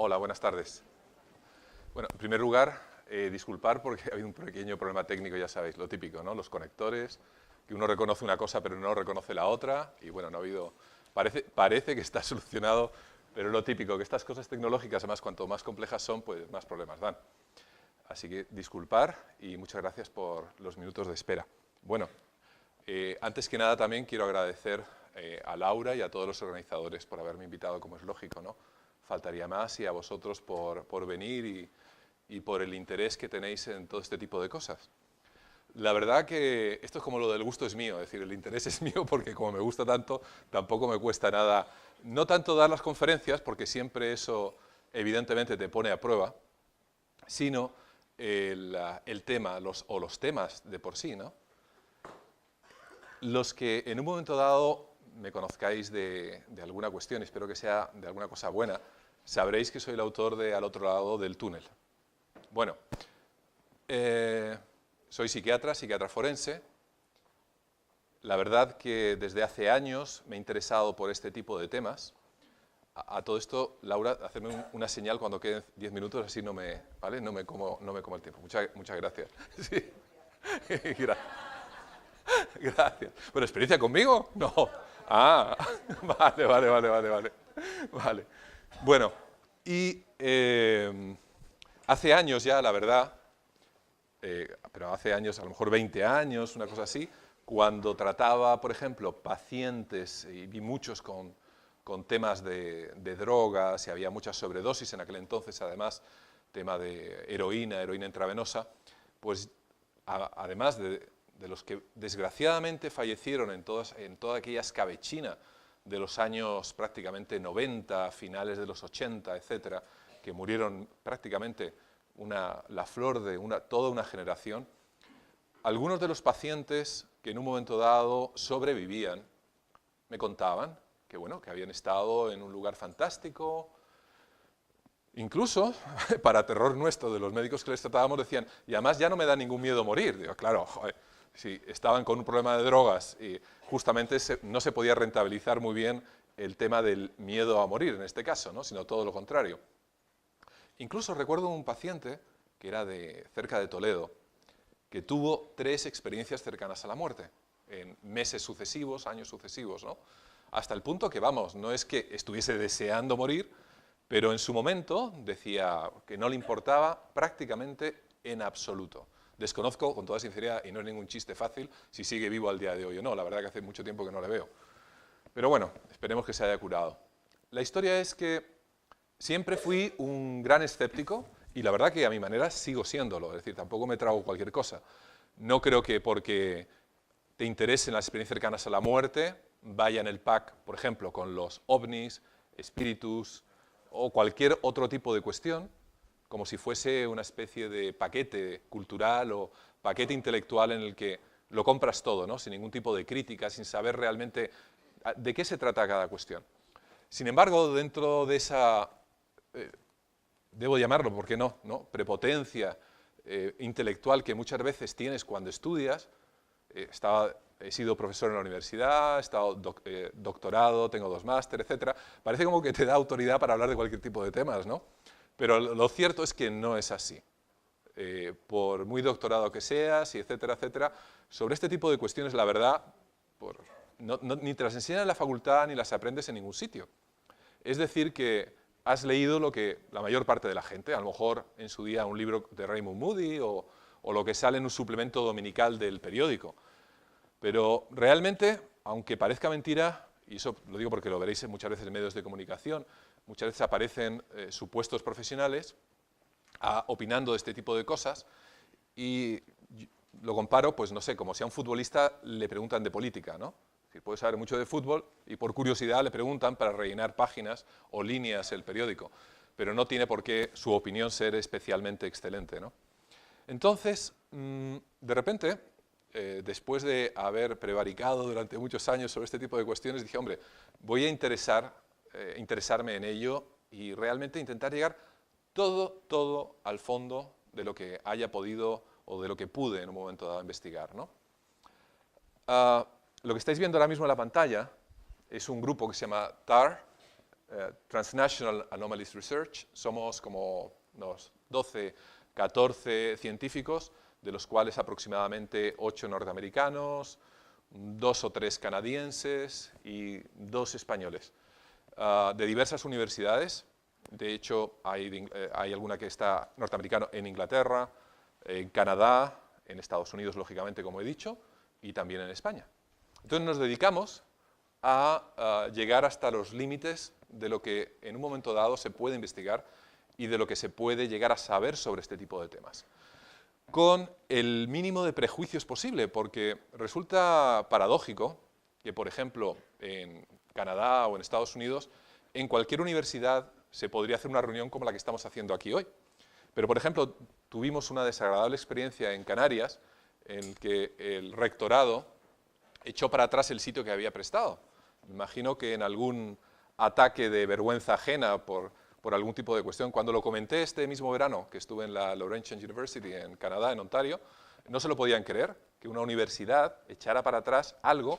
Hola, buenas tardes. Bueno, en primer lugar, disculpar porque ha habido un pequeño problema técnico, ya sabéis, lo típico, ¿no? Los conectores, que uno reconoce una cosa pero no reconoce la otra, y bueno, no ha habido... Parece que está solucionado, pero lo típico, que estas cosas tecnológicas, además, cuanto más complejas son, pues más problemas dan. Así que disculpar y muchas gracias por los minutos de espera. Bueno, antes que nada también quiero agradecer a Laura y a todos los organizadores por haberme invitado, como es lógico, ¿no? Faltaría más, y a vosotros por venir y por el interés que tenéis en todo este tipo de cosas. La verdad que esto es como lo del gusto es mío, es decir, el interés es mío porque como me gusta tanto, tampoco me cuesta nada, no tanto dar las conferencias, porque siempre eso evidentemente te pone a prueba, sino el tema, los temas de por sí, ¿no? Los que en un momento dado me conozcáis de alguna cuestión, espero que sea de alguna cosa buena, sabréis que soy el autor de Al otro lado del túnel. Bueno, soy psiquiatra forense. La verdad que desde hace años me he interesado por este tipo de temas. A todo esto, Laura, hacerme una señal cuando queden 10 minutos, así ¿vale? no me como el tiempo. Muchas gracias. Sí. Gracias. ¿Pero experiencia conmigo? No. Ah, vale. Bueno, y hace años ya, la verdad, pero hace años, a lo mejor 20 años, una cosa así, cuando trataba, por ejemplo, pacientes, y vi muchos con temas de drogas, y había muchas sobredosis en aquel entonces, además, tema de heroína intravenosa, pues además de los que desgraciadamente fallecieron en toda aquella escabechina de los años prácticamente 90, finales de los 80, etcétera, que murieron prácticamente la flor de toda una generación, algunos de los pacientes que en un momento dado sobrevivían me contaban que, bueno, que habían estado en un lugar fantástico. Incluso, para terror nuestro de los médicos que les tratábamos, decían, y además ya no me da ningún miedo morir. Digo, claro, joder, si estaban con un problema de drogas y justamente no se podía rentabilizar muy bien el tema del miedo a morir, en este caso, ¿no? Sino todo lo contrario. Incluso recuerdo un paciente que era de cerca de Toledo, que tuvo 3 experiencias cercanas a la muerte, en meses sucesivos, años sucesivos, ¿no? Hasta el punto que, vamos, no es que estuviese deseando morir, pero en su momento decía que no le importaba prácticamente en absoluto. Desconozco, con toda sinceridad, y no es ningún chiste fácil, si sigue vivo al día de hoy o no. La verdad que hace mucho tiempo que no le veo. Pero bueno, esperemos que se haya curado. La historia es que siempre fui un gran escéptico, y la verdad que a mi manera sigo siéndolo. Es decir, tampoco me trago cualquier cosa. No creo que porque te interesen las experiencias cercanas a la muerte, vaya en el pack, por ejemplo, con los ovnis, espíritus o cualquier otro tipo de cuestión, como si fuese una especie de paquete cultural o paquete intelectual en el que lo compras todo, ¿no? Sin ningún tipo de crítica, sin saber realmente de qué se trata cada cuestión. Sin embargo, dentro de esa, debo llamarlo, ¿por qué no? Prepotencia intelectual que muchas veces tienes cuando estudias, he sido profesor en la universidad, he estado doctorado, tengo 2 másteres, etc. Parece como que te da autoridad para hablar de cualquier tipo de temas, ¿no? Pero lo cierto es que no es así. Por muy doctorado que seas, y etcétera, etcétera, sobre este tipo de cuestiones, la verdad, ni te las enseñan en la facultad ni las aprendes en ningún sitio. Es decir, que has leído lo que la mayor parte de la gente, a lo mejor en su día un libro de Raymond Moody o lo que sale en un suplemento dominical del periódico. Pero realmente, aunque parezca mentira, y eso lo digo porque lo veréis muchas veces en medios de comunicación, muchas veces aparecen supuestos profesionales opinando de este tipo de cosas, y lo comparo, pues no sé, como si a un futbolista le preguntan de política, ¿no? Es decir, puede saber mucho de fútbol y por curiosidad le preguntan para rellenar páginas o líneas el periódico, pero no tiene por qué su opinión ser especialmente excelente, ¿no? Entonces, de repente, después de haber prevaricado durante muchos años sobre este tipo de cuestiones, dije, hombre, voy a interesarme en ello y realmente intentar llegar todo al fondo de lo que haya podido o de lo que pude en un momento dado investigar, ¿no? Lo que estáis viendo ahora mismo en la pantalla es un grupo que se llama TAR, Transnational Anomalies Research. Somos como unos 12, 14 científicos, de los cuales aproximadamente 8 norteamericanos, 2 o 3 canadienses y 2 españoles, de diversas universidades. De hecho, hay alguna que está norteamericano en Inglaterra, en Canadá, en Estados Unidos, lógicamente, como he dicho, y también en España. Entonces nos dedicamos a llegar hasta los límites de lo que en un momento dado se puede investigar y de lo que se puede llegar a saber sobre este tipo de temas, con el mínimo de prejuicios posible, porque resulta paradójico que, por ejemplo, en Canadá o en Estados Unidos, en cualquier universidad se podría hacer una reunión como la que estamos haciendo aquí hoy. Pero, por ejemplo, tuvimos una desagradable experiencia en Canarias en que el rectorado echó para atrás el sitio que había prestado. Me imagino que en algún ataque de vergüenza ajena por algún tipo de cuestión. Cuando lo comenté este mismo verano, que estuve en la Laurentian University en Canadá, en Ontario, no se lo podían creer que una universidad echara para atrás algo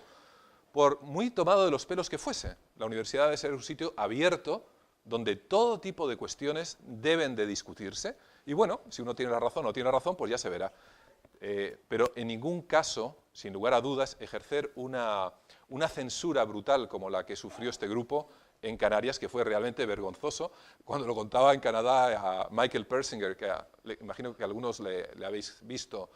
por muy tomado de los pelos que fuese. La universidad debe ser un sitio abierto donde todo tipo de cuestiones deben de discutirse y bueno, si uno tiene la razón o no tiene la razón, pues ya se verá. Pero en ningún caso, sin lugar a dudas, ejercer una censura brutal como la que sufrió este grupo en Canarias, que fue realmente vergonzoso. Cuando lo contaba en Canadá a Michael Persinger, que imagino que algunos le habéis visto,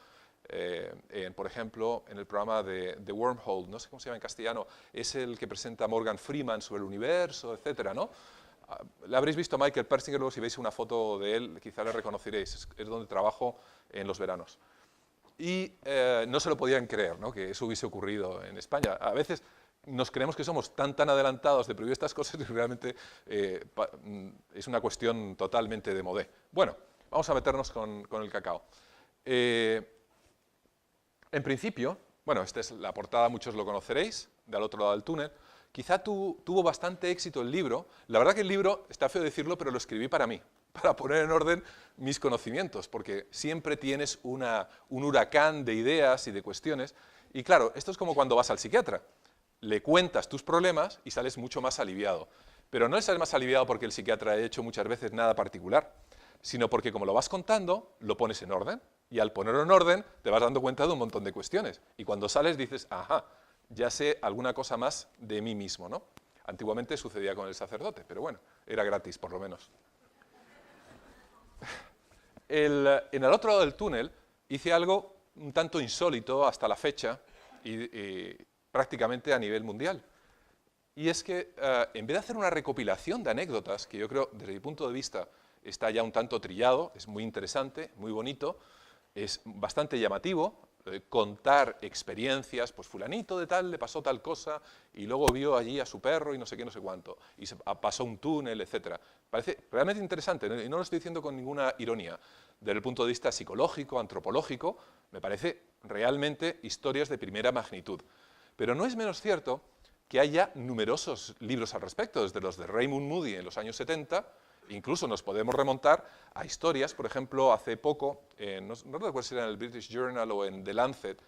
por ejemplo, en el programa de The Wormhole, no sé cómo se llama en castellano, es el que presenta Morgan Freeman sobre el universo, etcétera, ¿no? Le habréis visto a Michael Persinger, luego si veis una foto de él, quizá le reconoceréis, es donde trabajo en los veranos. Y no se lo podían creer, ¿no?, que eso hubiese ocurrido en España. A veces nos creemos que somos tan adelantados de prohibir estas cosas y realmente es una cuestión totalmente de modé. Bueno, vamos a meternos con el cacao. En principio, bueno, esta es la portada, muchos lo conoceréis, de Al otro lado del túnel. Quizá tuvo bastante éxito el libro. La verdad que el libro, está feo decirlo, pero lo escribí para mí, para poner en orden mis conocimientos, porque siempre tienes un huracán de ideas y de cuestiones. Y claro, esto es como cuando vas al psiquiatra. Le cuentas tus problemas y sales mucho más aliviado. Pero no sales más aliviado porque el psiquiatra ha hecho muchas veces nada particular, sino porque como lo vas contando, lo pones en orden. Y al ponerlo en orden, te vas dando cuenta de un montón de cuestiones. Y cuando sales dices, ajá, ya sé alguna cosa más de mí mismo, ¿no? Antiguamente sucedía con el sacerdote, pero bueno, era gratis por lo menos. En el otro lado del túnel hice algo un tanto insólito hasta la fecha y prácticamente a nivel mundial. Y es que en vez de hacer una recopilación de anécdotas, que yo creo desde mi punto de vista está ya un tanto trillado, es muy interesante, muy bonito, es bastante llamativo, contar experiencias, pues fulanito de tal le pasó tal cosa y luego vio allí a su perro y no sé qué, no sé cuánto, y pasó un túnel, etcétera. Parece realmente interesante, y no lo estoy diciendo con ninguna ironía. Desde el punto de vista psicológico, antropológico, me parece realmente historias de primera magnitud. Pero no es menos cierto que haya numerosos libros al respecto, desde los de Raymond Moody en los años 70, incluso nos podemos remontar a historias, por ejemplo, hace poco, no recuerdo si era en el British Journal o en The Lancet,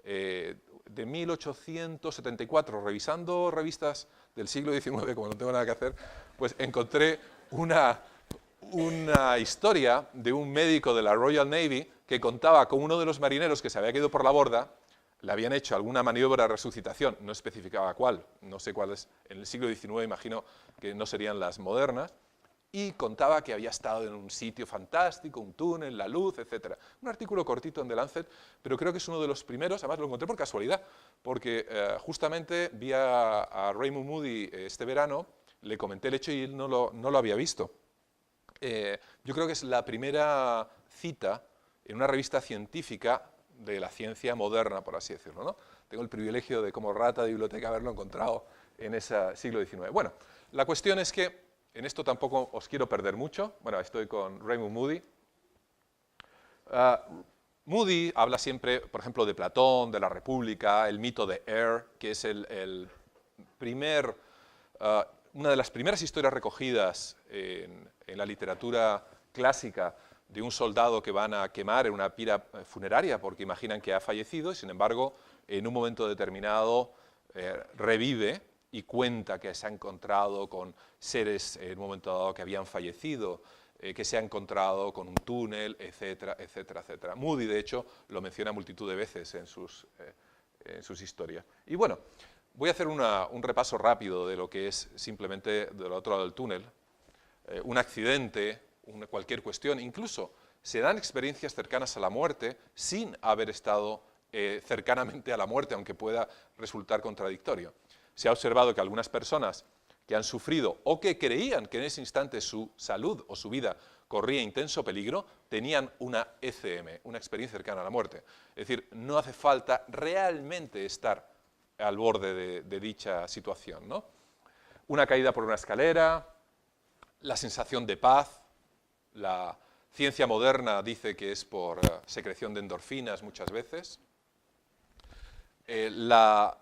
de 1874, revisando revistas del siglo XIX, como no tengo nada que hacer, pues encontré una historia de un médico de la Royal Navy que contaba con uno de los marineros que se había caído por la borda, le habían hecho alguna maniobra de resucitación, no especificaba cuál, no sé cuál es, en el siglo XIX imagino que no serían las modernas, y contaba que había estado en un sitio fantástico, un túnel, la luz, etc. Un artículo cortito en The Lancet, pero creo que es uno de los primeros, además lo encontré por casualidad, porque justamente vi a Raymond Moody este verano, le comenté el hecho y él no lo había visto. Yo creo que es la primera cita en una revista científica de la ciencia moderna, por así decirlo, ¿no? Tengo el privilegio de, como rata de biblioteca, haberlo encontrado en ese siglo XIX. Bueno, la cuestión es que en esto tampoco os quiero perder mucho. Bueno, estoy con Raymond Moody. Moody habla siempre, por ejemplo, de Platón, de la República, el mito de Air, que es una de las primeras historias recogidas en la literatura clásica de un soldado que van a quemar en una pira funeraria porque imaginan que ha fallecido y, sin embargo, en un momento determinado revive y cuenta que se ha encontrado con seres en un momento dado que habían fallecido, que se ha encontrado con un túnel, etcétera, etcétera, etcétera. Moody, de hecho, lo menciona multitud de veces en sus historias. Y bueno, voy a hacer un repaso rápido de lo que es simplemente del otro lado del túnel. Un accidente, cualquier cuestión, incluso se dan experiencias cercanas a la muerte sin haber estado cercanamente a la muerte, aunque pueda resultar contradictorio. Se ha observado que algunas personas que han sufrido o que creían que en ese instante su salud o su vida corría intenso peligro, tenían una ECM, una experiencia cercana a la muerte. Es decir, no hace falta realmente estar al borde de dicha situación, ¿no? Una caída por una escalera, la sensación de paz, la ciencia moderna dice que es por secreción de endorfinas muchas veces, la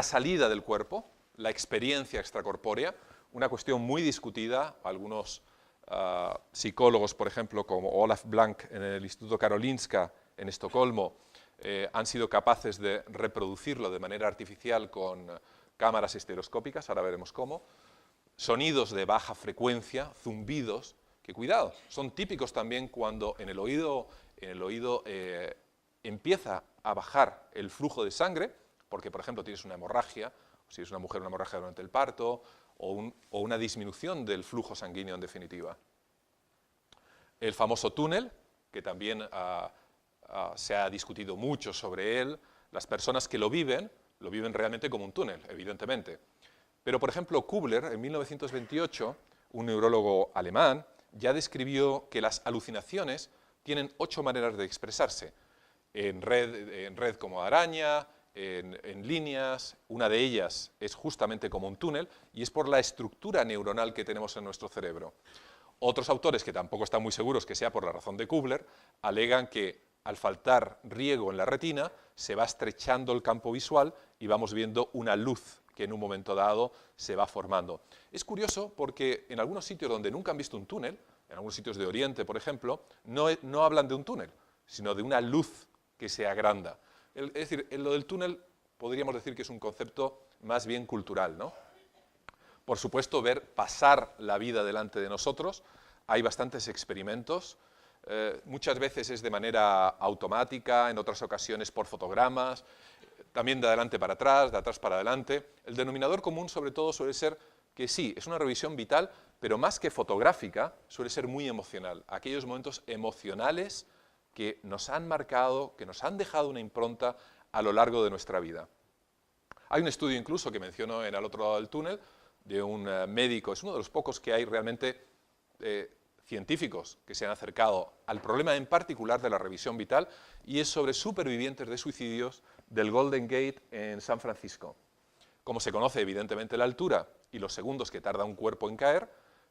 salida del cuerpo, la experiencia extracorpórea, una cuestión muy discutida. Algunos psicólogos, por ejemplo, como Olaf Blank en el Instituto Karolinska en Estocolmo, han sido capaces de reproducirlo de manera artificial con cámaras estereoscópicas, ahora veremos cómo. Sonidos de baja frecuencia, zumbidos, que cuidado, son típicos también cuando en el oído empieza a bajar el flujo de sangre, porque por ejemplo tienes una hemorragia, o si es una mujer una hemorragia durante el parto, o una disminución del flujo sanguíneo en definitiva. El famoso túnel, que también se ha discutido mucho sobre él. Las personas que lo viven realmente como un túnel, evidentemente. Pero, por ejemplo, Kubler, en 1928, un neurólogo alemán, ya describió que las alucinaciones tienen 8 maneras de expresarse. En red como araña, en líneas, una de ellas es justamente como un túnel, y es por la estructura neuronal que tenemos en nuestro cerebro. Otros autores, que tampoco están muy seguros que sea por la razón de Kubler, alegan que al faltar riego en la retina, se va estrechando el campo visual y vamos viendo una luz que en un momento dado se va formando. Es curioso porque en algunos sitios donde nunca han visto un túnel, en algunos sitios de Oriente, por ejemplo, no hablan de un túnel, sino de una luz que se agranda. Es decir, en lo del túnel podríamos decir que es un concepto más bien cultural, ¿no? Por supuesto, ver pasar la vida delante de nosotros. Hay bastantes experimentos. Muchas veces es de manera automática, en otras ocasiones por fotogramas, también de adelante para atrás, de atrás para adelante. El denominador común, sobre todo, suele ser que sí, es una revisión vital, pero más que fotográfica, suele ser muy emocional. Aquellos momentos emocionales que nos han marcado, que nos han dejado una impronta a lo largo de nuestra vida. Hay un estudio incluso que menciono en Al otro lado del túnel, de un médico, es uno de los pocos que hay realmente científicos que se han acercado al problema en particular de la revisión vital, y es sobre supervivientes de suicidios del Golden Gate en San Francisco. Como se conoce evidentemente la altura y los segundos que tarda un cuerpo en caer,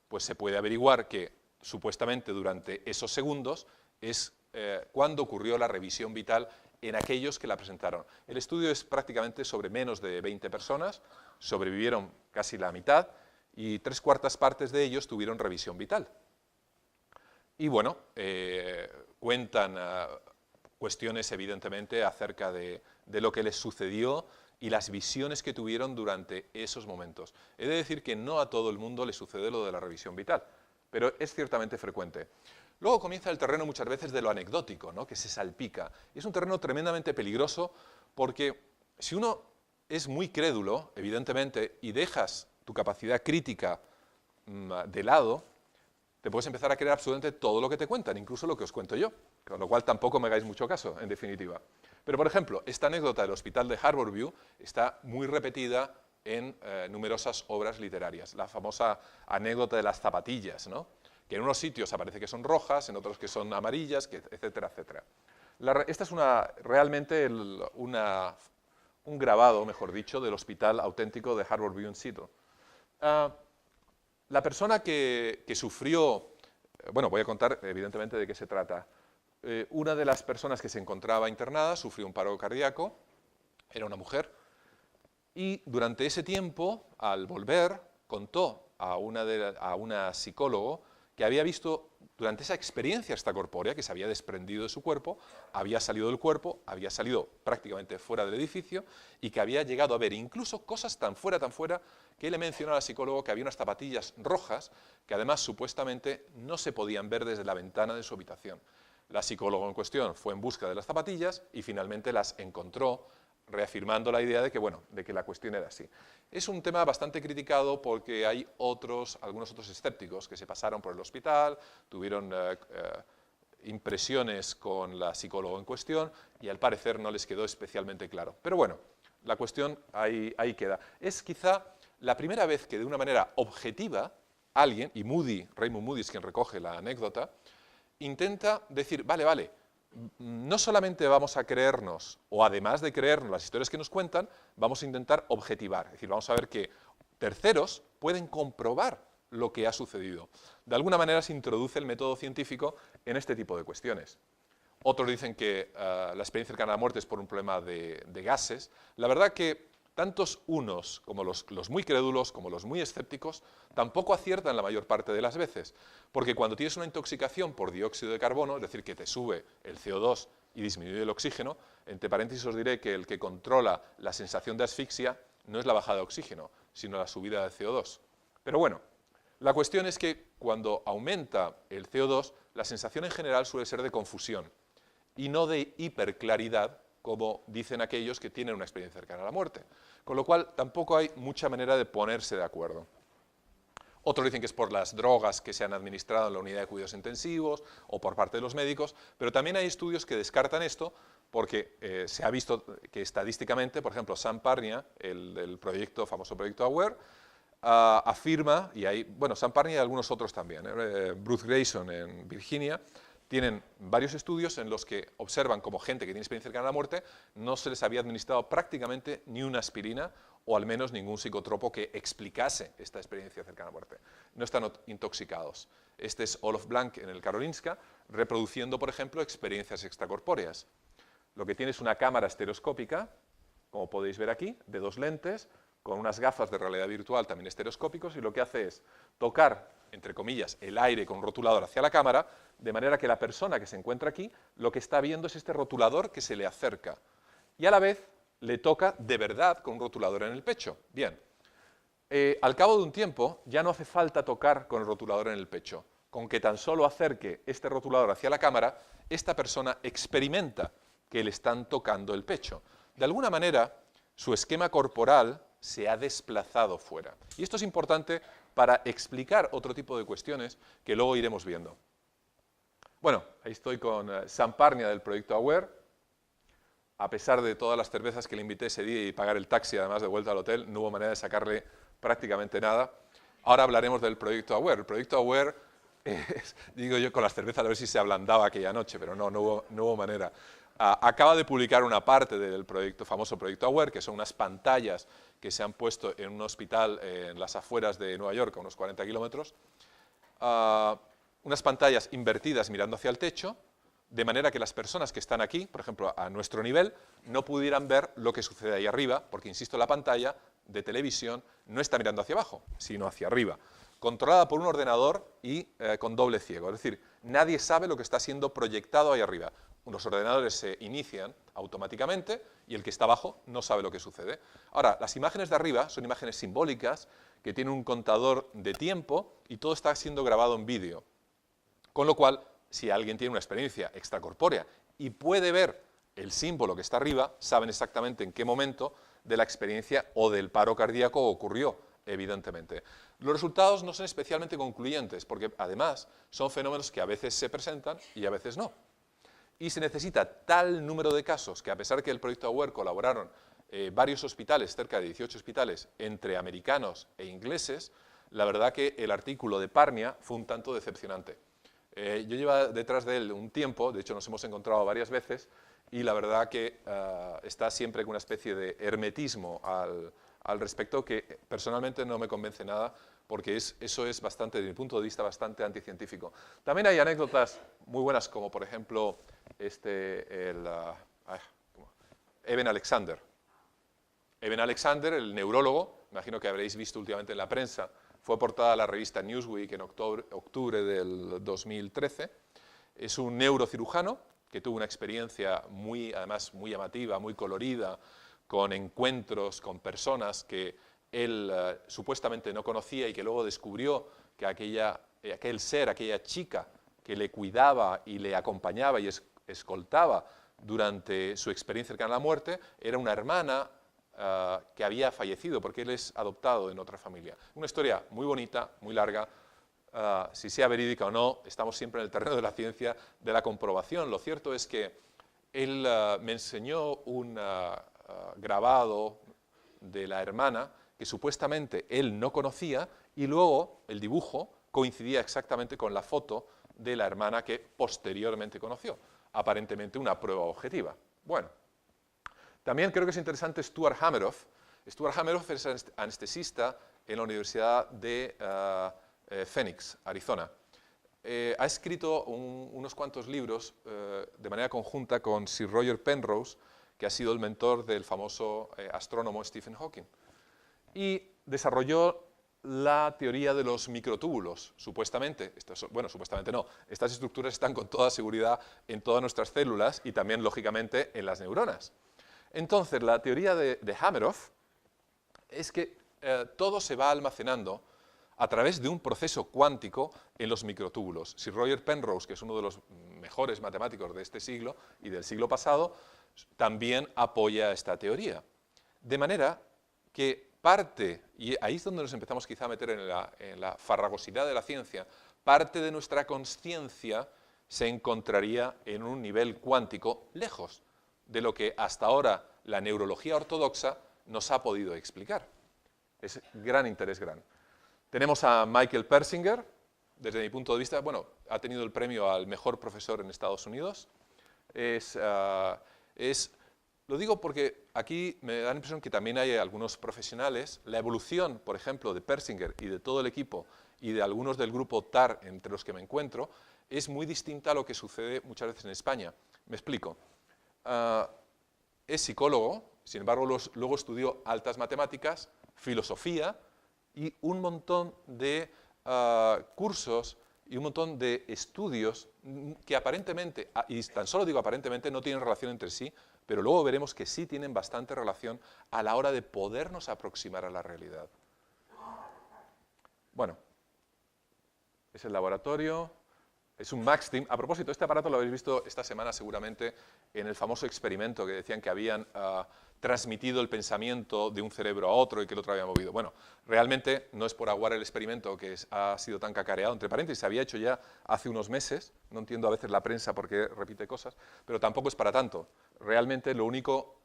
pues se puede averiguar que supuestamente durante esos segundos es cuando ocurrió la revisión vital en aquellos que la presentaron. El estudio es prácticamente sobre menos de 20 personas, sobrevivieron casi la mitad y 3/4 partes de ellos tuvieron revisión vital. Y bueno, cuentan cuestiones evidentemente acerca de lo que les sucedió y las visiones que tuvieron durante esos momentos. He de decir que no a todo el mundo le sucede lo de la revisión vital, pero es ciertamente frecuente. Luego comienza el terreno muchas veces de lo anecdótico, ¿no?, que se salpica. Es un terreno tremendamente peligroso porque si uno es muy crédulo, evidentemente, y dejas tu capacidad crítica de lado, te puedes empezar a creer absolutamente todo lo que te cuentan, incluso lo que os cuento yo, con lo cual tampoco me hagáis mucho caso, en definitiva. Pero, por ejemplo, esta anécdota del hospital de Harborview está muy repetida en numerosas obras literarias. La famosa anécdota de las zapatillas, ¿no?, que en unos sitios aparece que son rojas, en otros que son amarillas, etcétera, etcétera. Esta es realmente un grabado, mejor dicho, del hospital auténtico de Harborview in Seattle. La persona que sufrió, bueno, voy a contar evidentemente de qué se trata. Una de las personas que se encontraba internada sufrió un paro cardíaco, era una mujer, y durante ese tiempo, al volver, contó a una psicólogo que había visto durante esa experiencia extracorpórea, que se había desprendido de su cuerpo, había salido del cuerpo, había salido prácticamente fuera del edificio y que había llegado a ver incluso cosas tan fuera, que le mencionó al psicólogo que había unas zapatillas rojas que además supuestamente no se podían ver desde la ventana de su habitación. La psicóloga en cuestión fue en busca de las zapatillas y finalmente las encontró, reafirmando la idea de que, bueno, de que la cuestión era así. Es un tema bastante criticado porque hay algunos otros escépticos que se pasaron por el hospital, tuvieron impresiones con la psicóloga en cuestión y al parecer no les quedó especialmente claro. Pero bueno, la cuestión ahí queda. Es quizá la primera vez que de una manera objetiva alguien, y Raymond Moody es quien recoge la anécdota, intenta decir, vale, no solamente vamos a creernos, o además de creernos las historias que nos cuentan, vamos a intentar objetivar, es decir, vamos a ver que terceros pueden comprobar lo que ha sucedido. De alguna manera se introduce el método científico en este tipo de cuestiones. Otros dicen que la experiencia cercana a la muerte es por un problema de gases. La verdad que tantos unos como los muy crédulos, como los muy escépticos, tampoco aciertan la mayor parte de las veces, porque cuando tienes una intoxicación por dióxido de carbono, es decir, que te sube el CO2 y disminuye el oxígeno, entre paréntesis os diré que el que controla la sensación de asfixia no es la bajada de oxígeno, sino la subida de CO2. Pero bueno, la cuestión es que cuando aumenta el CO2, la sensación en general suele ser de confusión y no de hiperclaridad, como dicen aquellos que tienen una experiencia cercana a la muerte. Con lo cual, tampoco hay mucha manera de ponerse de acuerdo. Otros dicen que es por las drogas que se han administrado en la unidad de cuidados intensivos o por parte de los médicos, pero también hay estudios que descartan esto porque se ha visto que estadísticamente, por ejemplo, Sam Parnia, el famoso proyecto AWARE, afirma, y hay, bueno, Sam Parnia y algunos otros también, Bruce Grayson en Virginia, tienen varios estudios en los que observan como gente que tiene experiencia cercana a la muerte no se les había administrado prácticamente ni una aspirina o al menos ningún psicotropo que explicase esta experiencia cercana a la muerte. No están intoxicados. Este es Olof Blank en el Karolinska, reproduciendo, por ejemplo, experiencias extracorpóreas. Lo que tiene es una cámara estereoscópica, como podéis ver aquí, de 2 lentes, con unas gafas de realidad virtual también estereoscópicos, y lo que hace es tocar, entre comillas, el aire con un rotulador hacia la cámara, de manera que la persona que se encuentra aquí, lo que está viendo es este rotulador que se le acerca. Y a la vez le toca de verdad con un rotulador en el pecho. Bien, al cabo de un tiempo ya no hace falta tocar con el rotulador en el pecho. Con que tan solo acerque este rotulador hacia la cámara, esta persona experimenta que le están tocando el pecho. De alguna manera, su esquema corporal se ha desplazado fuera. Y esto es importante para explicar otro tipo de cuestiones que luego iremos viendo. Bueno, ahí estoy con Sam Parnia del proyecto AWARE. A pesar de todas las cervezas que le invité ese día y pagar el taxi además de vuelta al hotel, no hubo manera de sacarle prácticamente nada. Ahora hablaremos del proyecto AWARE. El proyecto AWARE, digo yo con las cervezas a ver si se ablandaba aquella noche, pero no hubo manera. Acaba de publicar una parte del famoso proyecto AWARE, que son unas pantallas que se han puesto en un hospital en las afueras de Nueva York, a unos 40 kilómetros, unas pantallas invertidas mirando hacia el techo, de manera que las personas que están aquí, por ejemplo, a nuestro nivel, no pudieran ver lo que sucede ahí arriba, porque, insisto, la pantalla de televisión no está mirando hacia abajo, sino hacia arriba, controlada por un ordenador y con doble ciego. Es decir, nadie sabe lo que está siendo proyectado ahí arriba. Los ordenadores se inician automáticamente y el que está abajo no sabe lo que sucede. Ahora, las imágenes de arriba son imágenes simbólicas que tienen un contador de tiempo y todo está siendo grabado en vídeo. Con lo cual, si alguien tiene una experiencia extracorpórea y puede ver el símbolo que está arriba, saben exactamente en qué momento de la experiencia o del paro cardíaco ocurrió, evidentemente. Los resultados no son especialmente concluyentes, porque además son fenómenos que a veces se presentan y a veces no. Y se necesita tal número de casos que, a pesar que el proyecto AWARE colaboraron varios hospitales, cerca de 18 hospitales, entre americanos e ingleses, la verdad que el artículo de Parnia fue un tanto decepcionante. Yo llevo detrás de él un tiempo, de hecho nos hemos encontrado varias veces, y la verdad que está siempre con una especie de hermetismo al respecto que personalmente no me convence nada, porque eso es bastante, desde mi punto de vista, bastante anticientífico. También hay anécdotas muy buenas, como por ejemplo Eben Alexander. Eben Alexander, el neurólogo, imagino que habréis visto últimamente en la prensa fue portada a la revista Newsweek en octubre del 2013. Es un neurocirujano que tuvo una experiencia además muy llamativa, muy colorida, con encuentros con personas que él supuestamente no conocía y que luego descubrió que aquel ser, aquella chica que le cuidaba y le acompañaba y escoltaba durante su experiencia cercana a la muerte, era una hermana que había fallecido porque él es adoptado en otra familia. Una historia muy bonita, muy larga. Si sea verídica o no, estamos siempre en el terreno de la ciencia, de la comprobación. Lo cierto es que él me enseñó un grabado de la hermana que supuestamente él no conocía y luego el dibujo coincidía exactamente con la foto de la hermana que posteriormente conoció. Aparentemente una prueba objetiva. Bueno, también creo que es interesante Stuart Hameroff. Stuart Hameroff es anestesista en la Universidad de Phoenix, Arizona. Ha escrito unos cuantos libros de manera conjunta con Sir Roger Penrose, que ha sido el mentor del famoso astrónomo Stephen Hawking. Y desarrolló la teoría de los microtúbulos, supuestamente. Bueno, supuestamente no. Estas estructuras están con toda seguridad en todas nuestras células y también, lógicamente, en las neuronas. Entonces, la teoría de Hameroff es que todo se va almacenando a través de un proceso cuántico en los microtúbulos. Sir Roger Penrose, que es uno de los mejores matemáticos de este siglo y del siglo pasado, también apoya esta teoría. De manera que parte, y ahí es donde nos empezamos quizá a meter en la farragosidad de la ciencia, parte de nuestra consciencia se encontraría en un nivel cuántico lejos de lo que hasta ahora la neurología ortodoxa nos ha podido explicar. Es gran interés, gran. Tenemos a Michael Persinger, desde mi punto de vista, bueno, ha tenido el premio al mejor profesor en Estados Unidos. Lo digo porque aquí me da la impresión que también hay algunos profesionales. La evolución, por ejemplo, de Persinger y de todo el equipo y de algunos del grupo TAR, entre los que me encuentro, es muy distinta a lo que sucede muchas veces en España. Me explico. Es psicólogo, sin embargo, luego estudió altas matemáticas, filosofía y un montón de cursos y un montón de estudios que aparentemente, y tan solo digo aparentemente, no tienen relación entre sí, pero luego veremos que sí tienen bastante relación a la hora de podernos aproximar a la realidad. Bueno, es el laboratorio, es un MaxTeam. A propósito, este aparato lo habéis visto esta semana seguramente en el famoso experimento que decían que habían transmitido el pensamiento de un cerebro a otro y que el otro había movido. Bueno, realmente no es por aguar el experimento que ha sido tan cacareado, entre paréntesis, se había hecho ya hace unos meses, no entiendo a veces la prensa por qué repite cosas, pero tampoco es para tanto. Realmente lo único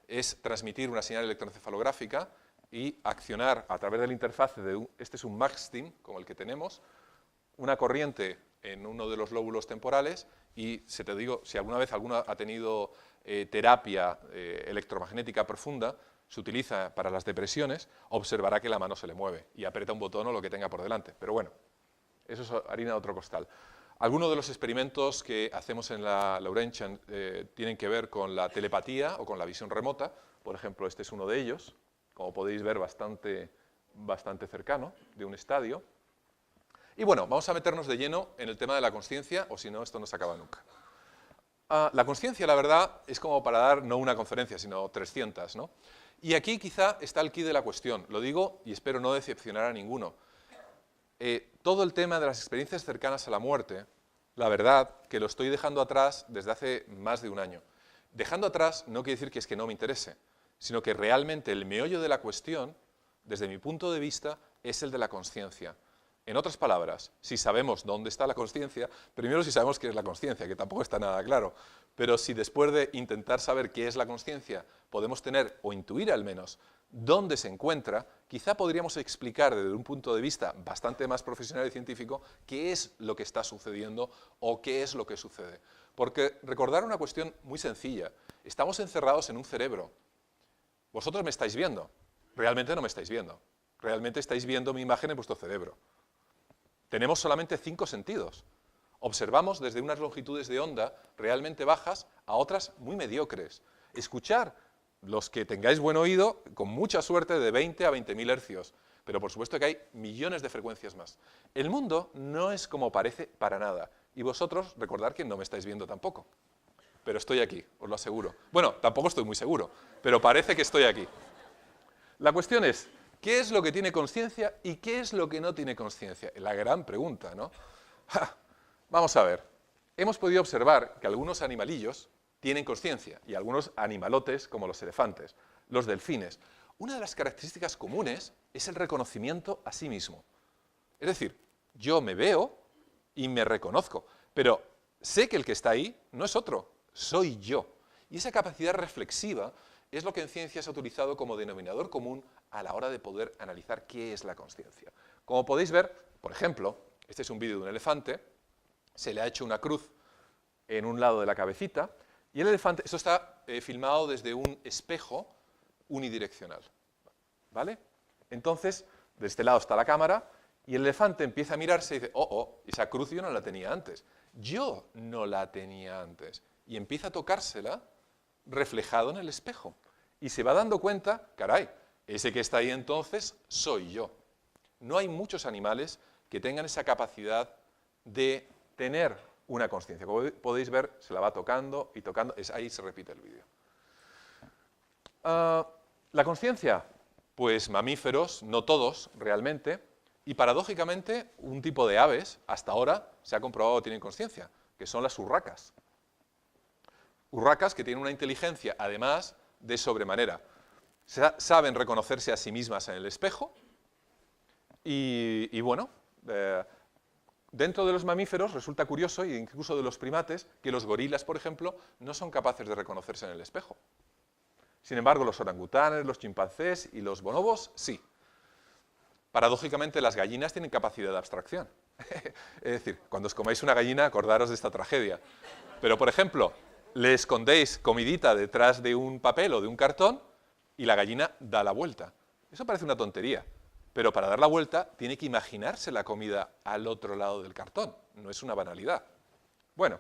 es transmitir una señal electroencefalográfica y accionar a través de la interfaz de este es un MaxTeam, como el que tenemos, una corriente en uno de los lóbulos temporales y, te digo, si alguna vez alguno ha tenido terapia electromagnética profunda, se utiliza para las depresiones, observará que la mano se le mueve y aprieta un botón o lo que tenga por delante. Pero bueno, eso es harina de otro costal. Algunos de los experimentos que hacemos en la Laurentian tienen que ver con la telepatía o con la visión remota. Por ejemplo, este es uno de ellos, como podéis ver, bastante cercano, de un estadio. Y bueno, vamos a meternos de lleno en el tema de la consciencia, o si no, esto no se acaba nunca. La consciencia, la verdad, es como para dar no una conferencia, sino 300, ¿no? Y aquí quizá está el quid de la cuestión. Lo digo y espero no decepcionar a ninguno. Todo el tema de las experiencias cercanas a la muerte, la verdad que lo estoy dejando atrás desde hace más de un año. Dejando atrás no quiere decir que es que no me interese, sino que realmente el meollo de la cuestión, desde mi punto de vista, es el de la consciencia. En otras palabras, si sabemos dónde está la consciencia, primero si sabemos qué es la consciencia, que tampoco está nada claro, pero si después de intentar saber qué es la consciencia podemos tener, o intuir al menos, dónde se encuentra, quizá podríamos explicar desde un punto de vista bastante más profesional y científico qué es lo que está sucediendo o qué es lo que sucede. Porque recordar una cuestión muy sencilla, estamos encerrados en un cerebro. Vosotros me estáis viendo, realmente no me estáis viendo, realmente estáis viendo mi imagen en vuestro cerebro. Tenemos solamente 5 sentidos. Observamos desde unas longitudes de onda realmente bajas a otras muy mediocres. Escuchar, los que tengáis buen oído, con mucha suerte de 20 a 20.000 hercios. pero por supuesto que hay millones de frecuencias más. El mundo no es como parece para nada, y vosotros recordad que no me estáis viendo tampoco, pero estoy aquí, os lo aseguro. Bueno, tampoco estoy muy seguro, pero parece que estoy aquí. La cuestión es, ¿qué es lo que tiene consciencia y qué es lo que no tiene consciencia? La gran pregunta, ¿no? Vamos a ver. Hemos podido observar que algunos animalillos tienen consciencia y algunos animalotes, como los elefantes, los delfines. Una de las características comunes es el reconocimiento a sí mismo. Es decir, yo me veo y me reconozco, pero sé que el que está ahí no es otro, soy yo. Y esa capacidad reflexiva es lo que en ciencia se ha utilizado como denominador común a la hora de poder analizar qué es la consciencia. Como podéis ver, por ejemplo, este es un vídeo de un elefante, se le ha hecho una cruz en un lado de la cabecita, y el elefante, esto está filmado desde un espejo unidireccional, ¿vale? Entonces, de este lado está la cámara, y el elefante empieza a mirarse y dice, esa cruz yo no la tenía antes, yo no la tenía antes, y empieza a tocársela reflejado en el espejo, y se va dando cuenta, caray, ese que está ahí entonces soy yo. No hay muchos animales que tengan esa capacidad de tener una consciencia. Como podéis ver, se la va tocando y tocando, ahí se repite el vídeo. La consciencia, pues mamíferos, no todos realmente, y paradójicamente un tipo de aves, hasta ahora se ha comprobado que tienen consciencia, que son las urracas. Urracas que tienen una inteligencia, además, de sobremanera. Saben reconocerse a sí mismas en el espejo y bueno, dentro de los mamíferos resulta curioso, e incluso de los primates, que los gorilas, por ejemplo, no son capaces de reconocerse en el espejo. Sin embargo, los orangutanes, los chimpancés y los bonobos, sí. Paradójicamente, las gallinas tienen capacidad de abstracción. Es decir, cuando os comáis una gallina, acordaros de esta tragedia. Pero, por ejemplo, le escondéis comidita detrás de un papel o de un cartón y la gallina da la vuelta. Eso parece una tontería, pero para dar la vuelta tiene que imaginarse la comida al otro lado del cartón. No es una banalidad. Bueno,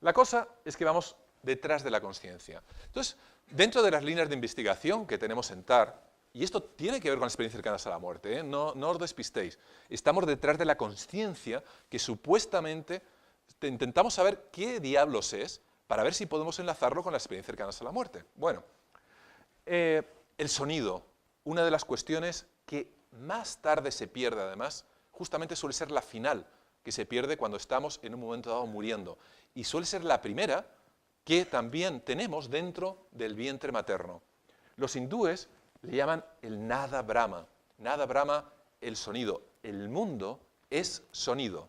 la cosa es que vamos detrás de la consciencia. Entonces, dentro de las líneas de investigación que tenemos en TAR, y esto tiene que ver con experiencias cercanas a la muerte, no os despistéis, estamos detrás de la consciencia que supuestamente intentamos saber qué diablos es para ver si podemos enlazarlo con las experiencias cercanas a la muerte. Bueno, el sonido, una de las cuestiones que más tarde se pierde, además, justamente suele ser la final, que se pierde cuando estamos en un momento dado muriendo. Y suele ser la primera que también tenemos dentro del vientre materno. Los hindúes le llaman el nada brahma. Nada brahma, el sonido. El mundo es sonido.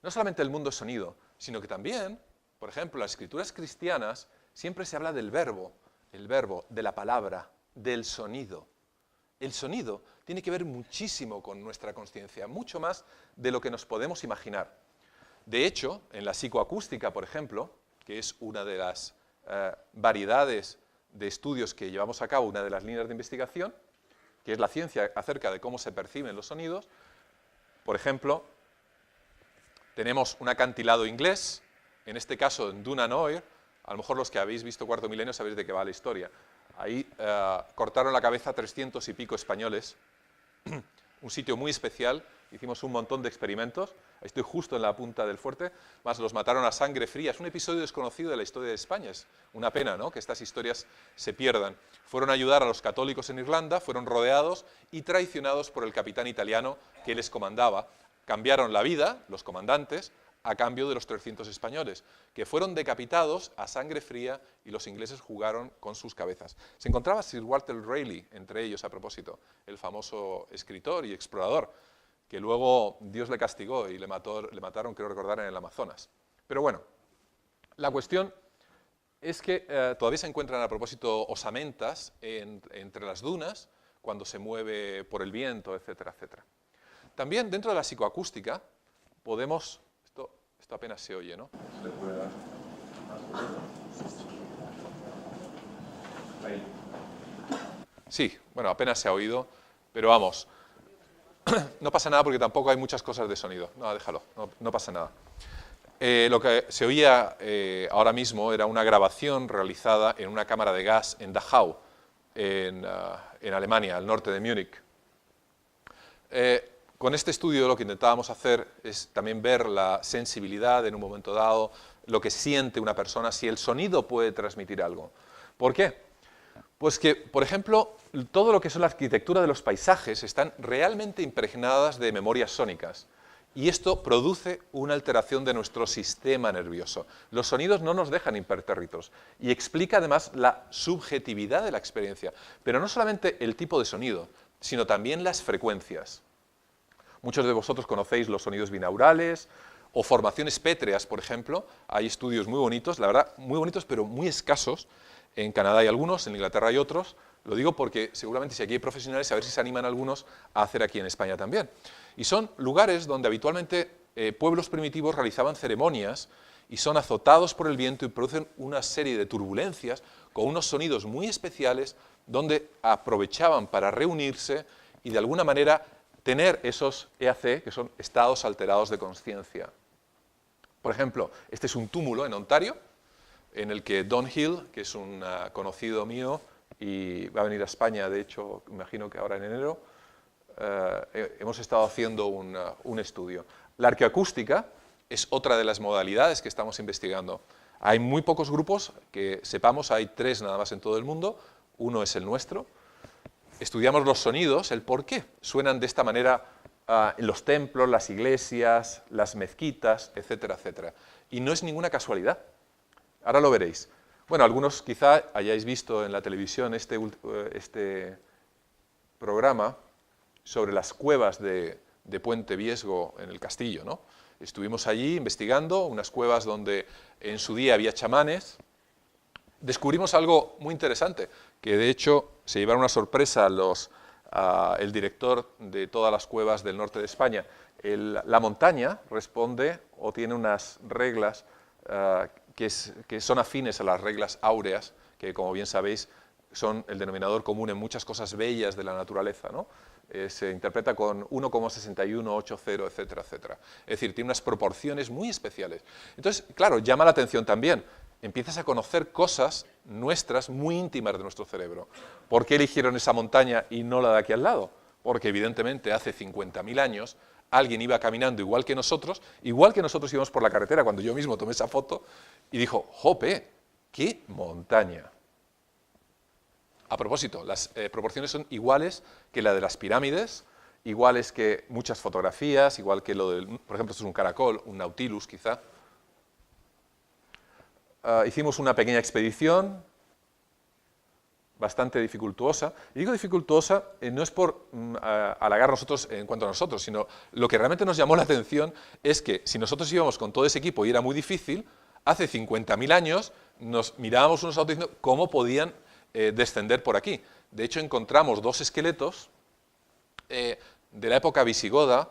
No solamente el mundo es sonido, sino que también, por ejemplo, en las escrituras cristianas siempre se habla del verbo, de la palabra, del sonido. El sonido tiene que ver muchísimo con nuestra consciencia, mucho más de lo que nos podemos imaginar. De hecho, en la psicoacústica, por ejemplo, que es una de las variedades de estudios que llevamos a cabo, una de las líneas de investigación, que es la ciencia acerca de cómo se perciben los sonidos, por ejemplo, tenemos un acantilado inglés, en este caso en Dún-an-Oir, a lo mejor los que habéis visto Cuarto Milenio sabéis de qué va la historia. Ahí cortaron la cabeza a 300 y pico españoles, un sitio muy especial, hicimos un montón de experimentos, estoy justo en la punta del fuerte, más los mataron a sangre fría, es un episodio desconocido de la historia de España, es una pena, ¿no?, que estas historias se pierdan. Fueron a ayudar a los católicos en Irlanda, fueron rodeados y traicionados por el capitán italiano que les comandaba. Cambiaron la vida, los comandantes, a cambio de los 300 españoles, que fueron decapitados a sangre fría y los ingleses jugaron con sus cabezas. Se encontraba Sir Walter Raleigh entre ellos, a propósito, el famoso escritor y explorador, que luego Dios le castigó y le mataron, creo recordar, en el Amazonas. Pero bueno, la cuestión es que todavía se encuentran, a propósito, osamentas entre las dunas, cuando se mueve por el viento, etcétera, etcétera. También dentro de la psicoacústica podemos... Esto apenas se oye, ¿no? ¿Se le puede dar más? Ahí. Sí, bueno, apenas se ha oído, pero vamos, no pasa nada porque tampoco hay muchas cosas de sonido. No, déjalo, no pasa nada. Lo que se oía ahora mismo era una grabación realizada en una cámara de gas en Dachau, en Alemania, al norte de Múnich. Con este estudio lo que intentábamos hacer es también ver la sensibilidad en un momento dado, lo que siente una persona, si el sonido puede transmitir algo. ¿Por qué? Pues que, por ejemplo, todo lo que son la arquitectura de los paisajes están realmente impregnadas de memorias sónicas. Y esto produce una alteración de nuestro sistema nervioso. Los sonidos no nos dejan impertérritos y explica además la subjetividad de la experiencia. Pero no solamente el tipo de sonido, sino también las frecuencias. Muchos de vosotros conocéis los sonidos binaurales o formaciones pétreas, por ejemplo. Hay estudios muy bonitos, la verdad, muy bonitos, pero muy escasos. En Canadá hay algunos, en Inglaterra hay otros. Lo digo porque seguramente si aquí hay profesionales, a ver si se animan algunos a hacer aquí en España también. Y son lugares donde habitualmente pueblos primitivos realizaban ceremonias y son azotados por el viento y producen una serie de turbulencias con unos sonidos muy especiales donde aprovechaban para reunirse y de alguna manera tener esos EAC, que son estados alterados de conciencia. Por ejemplo, este es un túmulo en Ontario, en el que Don Hill, que es un conocido mío, y va a venir a España, de hecho, imagino que ahora en enero, hemos estado haciendo un estudio. La arqueoacústica es otra de las modalidades que estamos investigando. Hay muy pocos grupos, que sepamos, hay 3 nada más en todo el mundo, uno es el nuestro. Estudiamos los sonidos, el por qué suenan de esta manera en los templos, las iglesias, las mezquitas, etcétera, etcétera. Y no es ninguna casualidad. Ahora lo veréis. Bueno, algunos quizá hayáis visto en la televisión este programa sobre las cuevas de Puente Viesgo en el castillo, ¿no? Estuvimos allí investigando unas cuevas donde en su día había chamanes. Descubrimos algo muy interesante, que de hecho se llevaron una sorpresa el director de todas las cuevas del norte de España. La montaña responde o tiene unas reglas que son afines a las reglas áureas, que como bien sabéis son el denominador común en muchas cosas bellas de la naturaleza, ¿no? Se interpreta con 1,6180, etcétera, etcétera. Es decir, tiene unas proporciones muy especiales. Entonces, claro, llama la atención también. Empiezas a conocer cosas nuestras muy íntimas de nuestro cerebro. ¿Por qué eligieron esa montaña y no la de aquí al lado? Porque evidentemente hace 50.000 años alguien iba caminando igual que nosotros íbamos por la carretera cuando yo mismo tomé esa foto y dijo, ¡jope! ¡Qué montaña! A propósito, las proporciones son iguales que la de las pirámides, iguales que muchas fotografías, igual que lo del, por ejemplo, esto es un caracol, un nautilus quizá. Hicimos una pequeña expedición, bastante dificultuosa. Y digo dificultuosa, no es por halagar nosotros en cuanto a nosotros, sino lo que realmente nos llamó la atención es que si nosotros íbamos con todo ese equipo y era muy difícil, hace 50.000 años nos mirábamos unos a otros diciendo cómo podían descender por aquí. De hecho, encontramos 2 esqueletos de la época visigoda,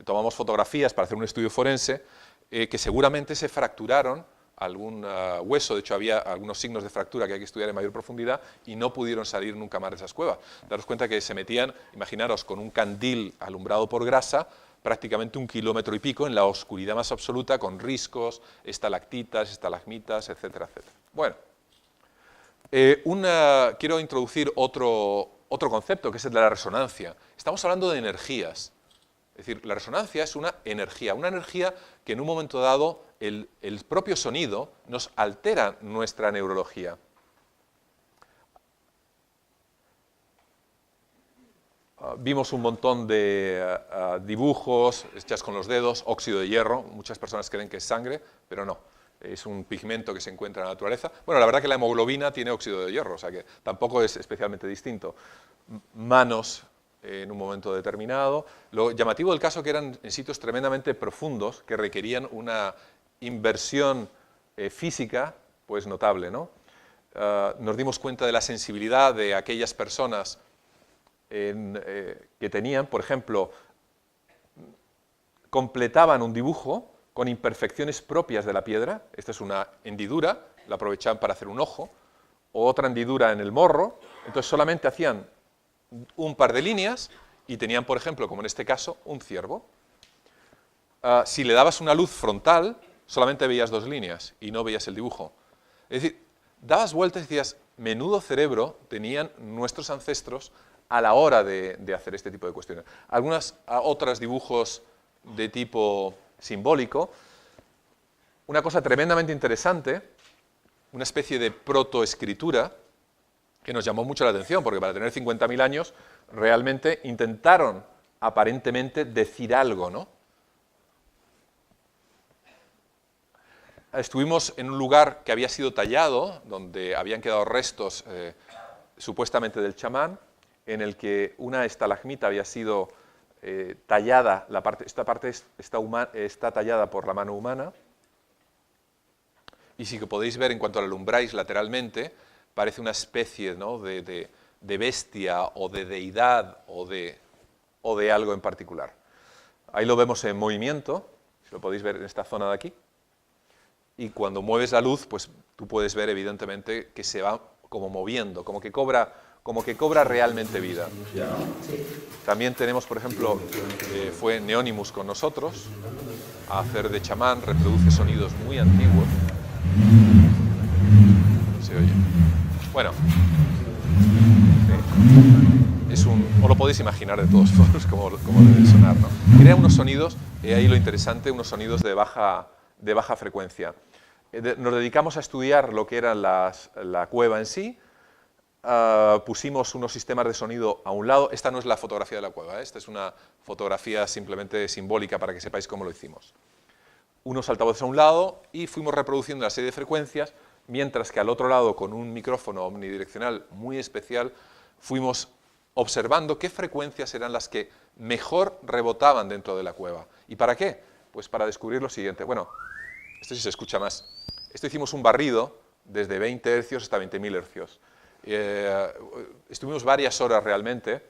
tomamos fotografías para hacer un estudio forense, que seguramente se fracturaron algún hueso, de hecho había algunos signos de fractura que hay que estudiar en mayor profundidad y no pudieron salir nunca más de esas cuevas. Daros cuenta que se metían, imaginaros, con un candil alumbrado por grasa, prácticamente 1 kilómetro y pico en la oscuridad más absoluta, con riscos, estalactitas, estalagmitas, etcétera, etcétera. Bueno, quiero introducir otro concepto, que es el de la resonancia. Estamos hablando de energías. Es decir, la resonancia es una energía que en un momento dado el propio sonido nos altera nuestra neurología. Vimos un montón de dibujos hechas con los dedos, óxido de hierro, muchas personas creen que es sangre, pero no, es un pigmento que se encuentra en la naturaleza. Bueno, la verdad que la hemoglobina tiene óxido de hierro, o sea que tampoco es especialmente distinto. Manos en un momento determinado. Lo llamativo del caso que eran en sitios tremendamente profundos que requerían una inversión física pues notable, ¿no? Nos dimos cuenta de la sensibilidad de aquellas personas que tenían, por ejemplo, completaban un dibujo con imperfecciones propias de la piedra. Esta es una hendidura, la aprovechaban para hacer un ojo, o otra hendidura en el morro, entonces solamente hacían un par de líneas y tenían, por ejemplo, como en este caso, un ciervo. Si le dabas una luz frontal, solamente veías 2 líneas y no veías el dibujo. Es decir, dabas vueltas y decías, menudo cerebro tenían nuestros ancestros a la hora de hacer este tipo de cuestiones. Algunas otros dibujos de tipo simbólico. Una cosa tremendamente interesante, una especie de protoescritura que nos llamó mucho la atención, porque para tener 50.000 años realmente intentaron aparentemente decir algo, ¿no? Estuvimos en un lugar que había sido tallado, donde habían quedado restos supuestamente del chamán, en el que una estalagmita había sido tallada, esta parte está tallada por la mano humana, y si que podéis ver en cuanto la alumbráis lateralmente, parece una especie, ¿no?, de bestia o de deidad o de algo en particular. Ahí lo vemos en movimiento, si lo podéis ver en esta zona de aquí, y cuando mueves la luz, pues tú puedes ver evidentemente que se va como moviendo, como que cobra realmente vida. También tenemos, por ejemplo, fue Neonimus con nosotros, a hacer de chamán, reproduce sonidos muy antiguos. Se oye. Bueno, os lo podéis imaginar de todos modos cómo debe sonar, ¿no? Crea unos sonidos, ahí lo interesante, unos sonidos de baja frecuencia. Nos dedicamos a estudiar lo que era la cueva en sí. Pusimos unos sistemas de sonido a un lado. Esta no es la fotografía de la cueva, esta es una fotografía simplemente simbólica para que sepáis cómo lo hicimos. Unos altavoces a un lado y fuimos reproduciendo una serie de frecuencias, mientras que al otro lado, con un micrófono omnidireccional muy especial, fuimos observando qué frecuencias eran las que mejor rebotaban dentro de la cueva. ¿Y para qué? Pues para descubrir lo siguiente. Bueno, esto sí se escucha más. Esto hicimos un barrido desde 20 hercios hasta 20.000 hercios. Estuvimos varias horas realmente.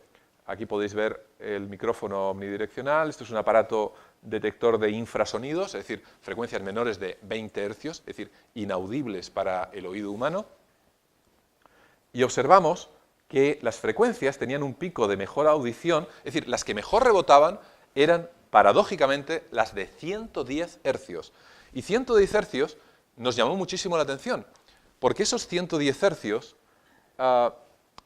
Aquí podéis ver el micrófono omnidireccional. Esto es un aparato detector de infrasonidos, es decir, frecuencias menores de 20 hercios, es decir, inaudibles para el oído humano. Y observamos que las frecuencias tenían un pico de mejor audición, es decir, las que mejor rebotaban eran, paradójicamente, las de 110 hercios. Y 110 hercios nos llamó muchísimo la atención, porque esos 110 hercios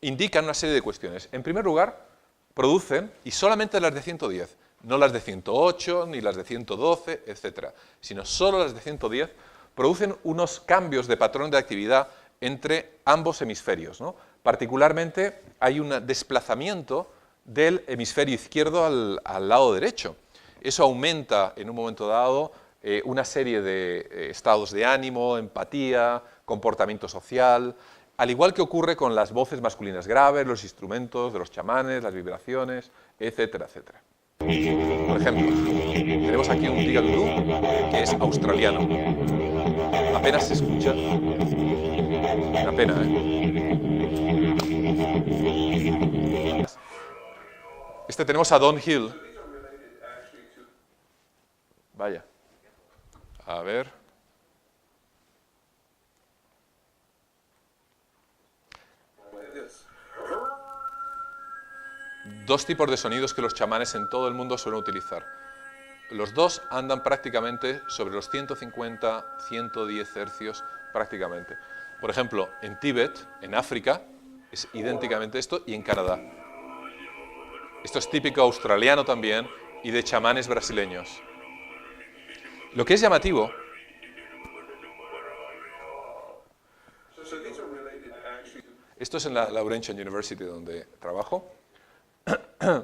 indican una serie de cuestiones. En primer lugar, producen, y solamente las de 110, no las de 108, ni las de 112, etc., sino solo las de 110, producen unos cambios de patrón de actividad entre ambos hemisferios, ¿no? Particularmente hay un desplazamiento del hemisferio izquierdo al lado derecho. Eso aumenta en un momento dado una serie de estados de ánimo, empatía, comportamiento social, al igual que ocurre con las voces masculinas graves, los instrumentos de los chamanes, las vibraciones, etcétera, etcétera. Por ejemplo, tenemos aquí un tigadurú que es australiano. Apenas se escucha. Una pena, ¿eh? Tenemos a Don Hill. Vaya. A ver. Dos tipos de sonidos que los chamanes en todo el mundo suelen utilizar. Los dos andan prácticamente sobre los 150, 110 hercios prácticamente. Por ejemplo, en Tíbet, en África, es idénticamente esto, y en Canadá. Esto es típico australiano también y de chamanes brasileños. Lo que es llamativo esto es en la Laurentian University donde trabajo.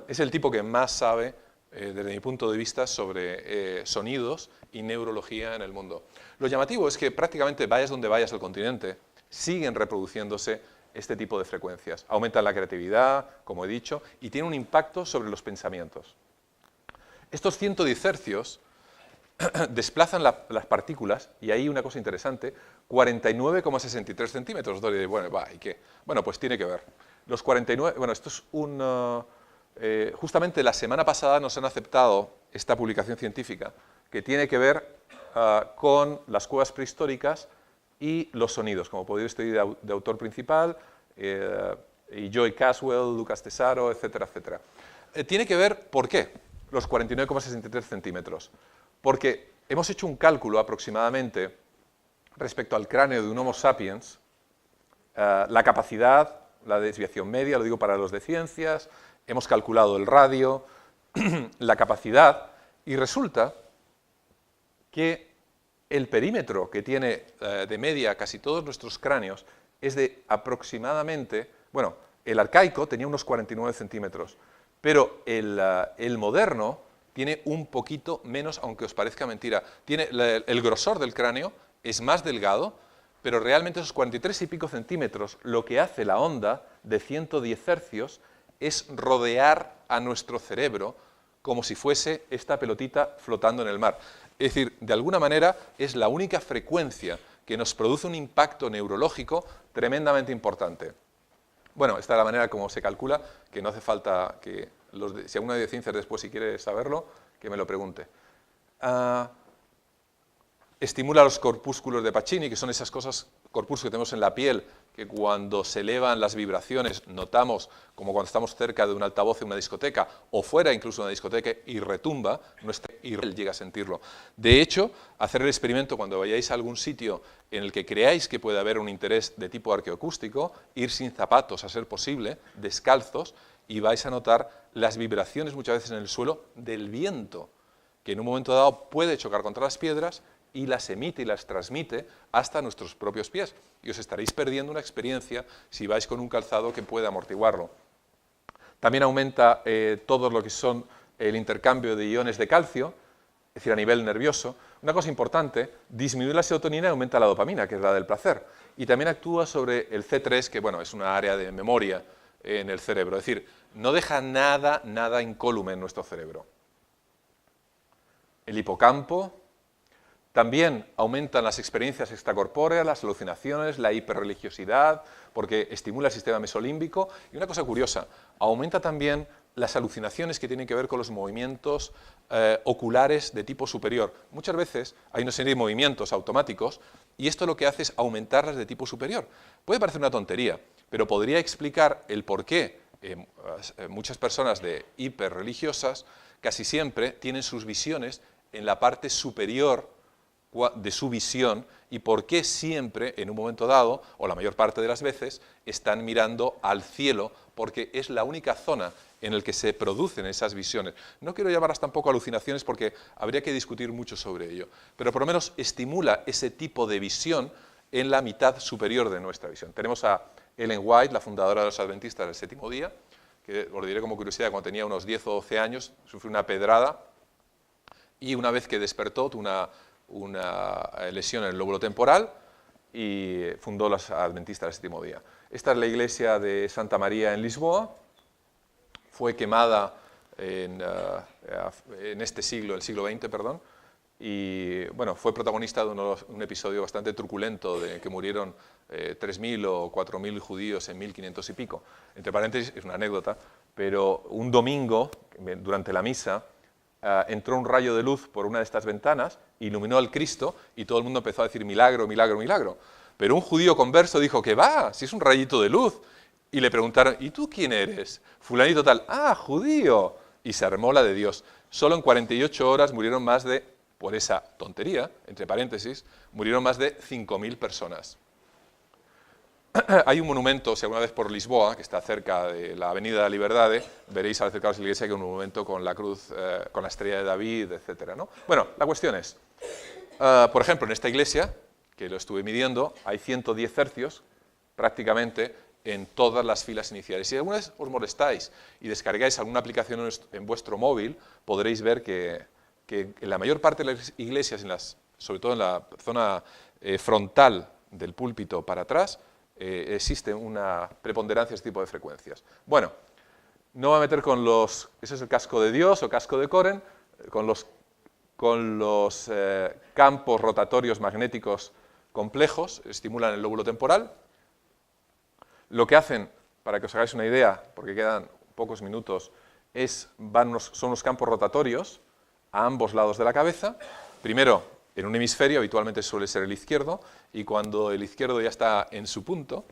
Es el tipo que más sabe, desde mi punto de vista, sobre sonidos y neurología en el mundo. Lo llamativo es que prácticamente vayas donde vayas al continente, siguen reproduciéndose este tipo de frecuencias. Aumentan la creatividad, como he dicho, y tienen un impacto sobre los pensamientos. Estos 110 hercios desplazan las partículas, y ahí una cosa interesante, 49,63 centímetros. Bueno, ¿y qué? Bueno, pues tiene que ver. Los 49, bueno, esto es justamente la semana pasada nos han aceptado esta publicación científica que tiene que ver con las cuevas prehistóricas y los sonidos, como podéis estudiar de autor principal, y Joy Caswell, Lucas Tesaro, etcétera, etcétera. Tiene que ver, ¿por qué? Los 49,63 centímetros. Porque hemos hecho un cálculo aproximadamente respecto al cráneo de un Homo sapiens, la capacidad la desviación media, lo digo para los de ciencias, hemos calculado el radio, la capacidad, y resulta que el perímetro que tiene de media casi todos nuestros cráneos es de aproximadamente, bueno, el arcaico tenía unos 49 centímetros, pero el moderno tiene un poquito menos, aunque os parezca mentira. Tiene el grosor del cráneo es más delgado, pero realmente esos 43 y pico centímetros, lo que hace la onda de 110 hercios es rodear a nuestro cerebro como si fuese esta pelotita flotando en el mar. Es decir, de alguna manera es la única frecuencia que nos produce un impacto neurológico tremendamente importante. Bueno, esta es la manera como se calcula, que no hace falta que, si alguno de ciencias después si quiere saberlo, que me lo pregunte. Estimula los corpúsculos de Pacini, que son esas cosas, corpúsculos que tenemos en la piel, que cuando se elevan las vibraciones notamos como cuando estamos cerca de un altavoz en una discoteca o fuera incluso de una discoteca y retumba, y él llega a sentirlo. De hecho, hacer el experimento cuando vayáis a algún sitio en el que creáis que puede haber un interés de tipo arqueoacústico, ir sin zapatos a ser posible, descalzos, y vais a notar las vibraciones muchas veces en el suelo del viento, que en un momento dado puede chocar contra las piedras y las emite y las transmite hasta nuestros propios pies. Y os estaréis perdiendo una experiencia si vais con un calzado que puede amortiguarlo. También aumenta todo lo que son el intercambio de iones de calcio, es decir, a nivel nervioso. Una cosa importante, disminuye la serotonina y aumenta la dopamina, que es la del placer. Y también actúa sobre el C3, que bueno, es una área de memoria en el cerebro. Es decir, no deja nada incólume en nuestro cerebro. El hipocampo. También aumentan las experiencias extracorpóreas, las alucinaciones, la hiperreligiosidad, porque estimula el sistema mesolímbico. Y una cosa curiosa, aumenta también las alucinaciones que tienen que ver con los movimientos oculares de tipo superior. Muchas veces hay una serie de movimientos automáticos y esto lo que hace es aumentarlas de tipo superior. Puede parecer una tontería, pero podría explicar el por qué muchas personas de hiperreligiosas casi siempre tienen sus visiones en la parte superior de su visión y por qué siempre, en un momento dado, o la mayor parte de las veces, están mirando al cielo, porque es la única zona en la que se producen esas visiones. No quiero llamarlas tampoco alucinaciones porque habría que discutir mucho sobre ello, pero por lo menos estimula ese tipo de visión en la mitad superior de nuestra visión. Tenemos a Ellen White, la fundadora de los Adventistas del Séptimo Día, que os lo diré como curiosidad, cuando tenía unos 10 o 12 años, sufrió una pedrada y una vez que despertó, tuvo una lesión en el lóbulo temporal y fundó los Adventistas del Séptimo Día. Esta es la iglesia de Santa María en Lisboa, fue quemada en este siglo, el siglo XX, perdón, y bueno, fue protagonista de un episodio bastante truculento de que murieron 3.000 o 4.000 judíos en 1500 y pico. Entre paréntesis, es una anécdota, pero un domingo, durante la misa, entró un rayo de luz por una de estas ventanas, iluminó al Cristo y todo el mundo empezó a decir milagro, milagro, milagro. Pero un judío converso dijo que va, si es un rayito de luz. Y le preguntaron, ¿y tú quién eres? Fulanito tal, ¡ah, judío! Y se armó la de Dios. Solo en 48 horas murieron más de, por esa tontería, entre paréntesis, murieron más de 5.000 personas. Hay un monumento, si alguna vez por Lisboa, que está cerca de la Avenida de la Liberdade, veréis al acercaros a la iglesia que hay un monumento con la cruz, con la estrella de David, etc., ¿no? Bueno, la cuestión es, por ejemplo, en esta iglesia, que lo estuve midiendo, hay 110 hercios, prácticamente, en todas las filas iniciales. Si alguna vez os molestáis y descargáis alguna aplicación en vuestro móvil, podréis ver que en la mayor parte de las iglesias, sobre todo en la zona frontal del púlpito para atrás, existe una preponderancia de este tipo de frecuencias. Bueno, no voy a meter con los, ese es el casco de Dios o casco de Koren, con los campos rotatorios magnéticos complejos, estimulan el lóbulo temporal. Lo que hacen, para que os hagáis una idea, porque quedan pocos minutos, son unos campos rotatorios a ambos lados de la cabeza. Primero, en un hemisferio, habitualmente suele ser el izquierdo, y cuando el izquierdo ya está en su punto,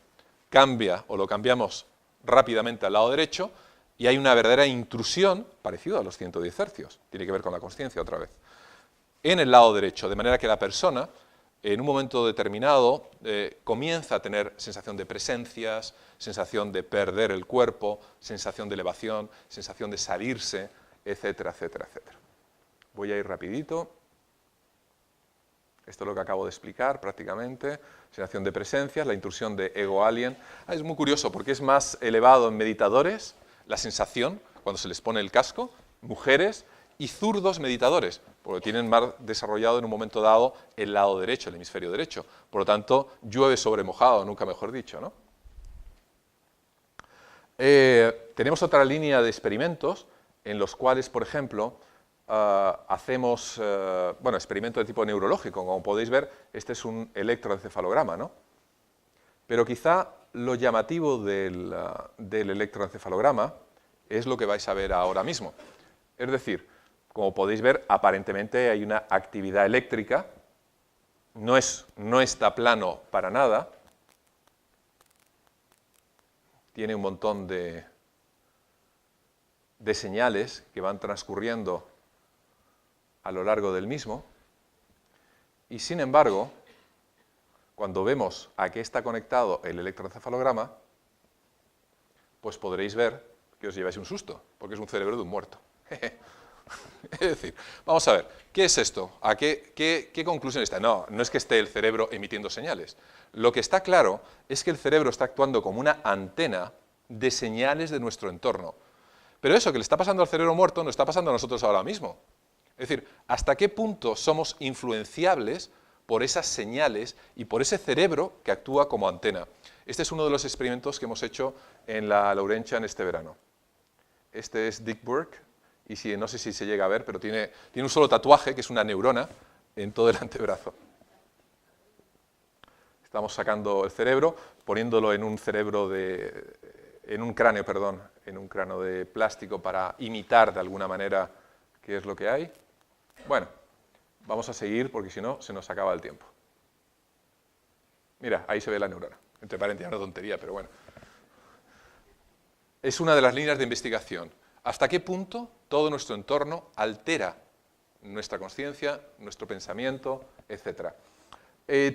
cambia o lo cambiamos rápidamente al lado derecho, y hay una verdadera intrusión, parecido a los 110 hercios, tiene que ver con la consciencia otra vez, en el lado derecho, de manera que la persona en un momento determinado comienza a tener sensación de presencias, sensación de perder el cuerpo, sensación de elevación, sensación de salirse, etcétera, etcétera, etcétera. Voy a ir rapidito. Esto es lo que acabo de explicar prácticamente. Sensación de presencias, la intrusión de ego alien. Es muy curioso porque es más elevado en meditadores la sensación cuando se les pone el casco, mujeres y zurdos meditadores, porque tienen más desarrollado en un momento dado el lado derecho, el hemisferio derecho. Por lo tanto, llueve sobre mojado, nunca mejor dicho, ¿no? Tenemos otra línea de experimentos en los cuales, por ejemplo, hacemos, bueno, experimento de tipo neurológico. Como podéis ver, este es un electroencefalograma, ¿no? Pero quizá lo llamativo del electroencefalograma es lo que vais a ver ahora mismo. Es decir, como podéis ver, aparentemente hay una actividad eléctrica, no está plano para nada, tiene un montón de señales que van transcurriendo a lo largo del mismo, y sin embargo, cuando vemos a qué está conectado el electroencefalograma, pues podréis ver que os lleváis un susto, porque es un cerebro de un muerto. Es decir, vamos a ver, ¿qué es esto? ¿A qué conclusión está? No es que esté el cerebro emitiendo señales. Lo que está claro es que el cerebro está actuando como una antena de señales de nuestro entorno. Pero eso que le está pasando al cerebro muerto nos está pasando a nosotros ahora mismo. Es decir, ¿hasta qué punto somos influenciables por esas señales y por ese cerebro que actúa como antena? Este es uno de los experimentos que hemos hecho en la Laurentian este verano. Este es Dick Burke, y no sé si se llega a ver, pero tiene un solo tatuaje, que es una neurona, en todo el antebrazo. Estamos sacando el cerebro, poniéndolo en un cráneo de plástico para imitar de alguna manera qué es lo que hay. Bueno, vamos a seguir porque si no se nos acaba el tiempo. Mira, ahí se ve la neurona. Entre paréntesis, una tontería, pero bueno. Es una de las líneas de investigación. ¿Hasta qué punto todo nuestro entorno altera nuestra conciencia, nuestro pensamiento, etcétera?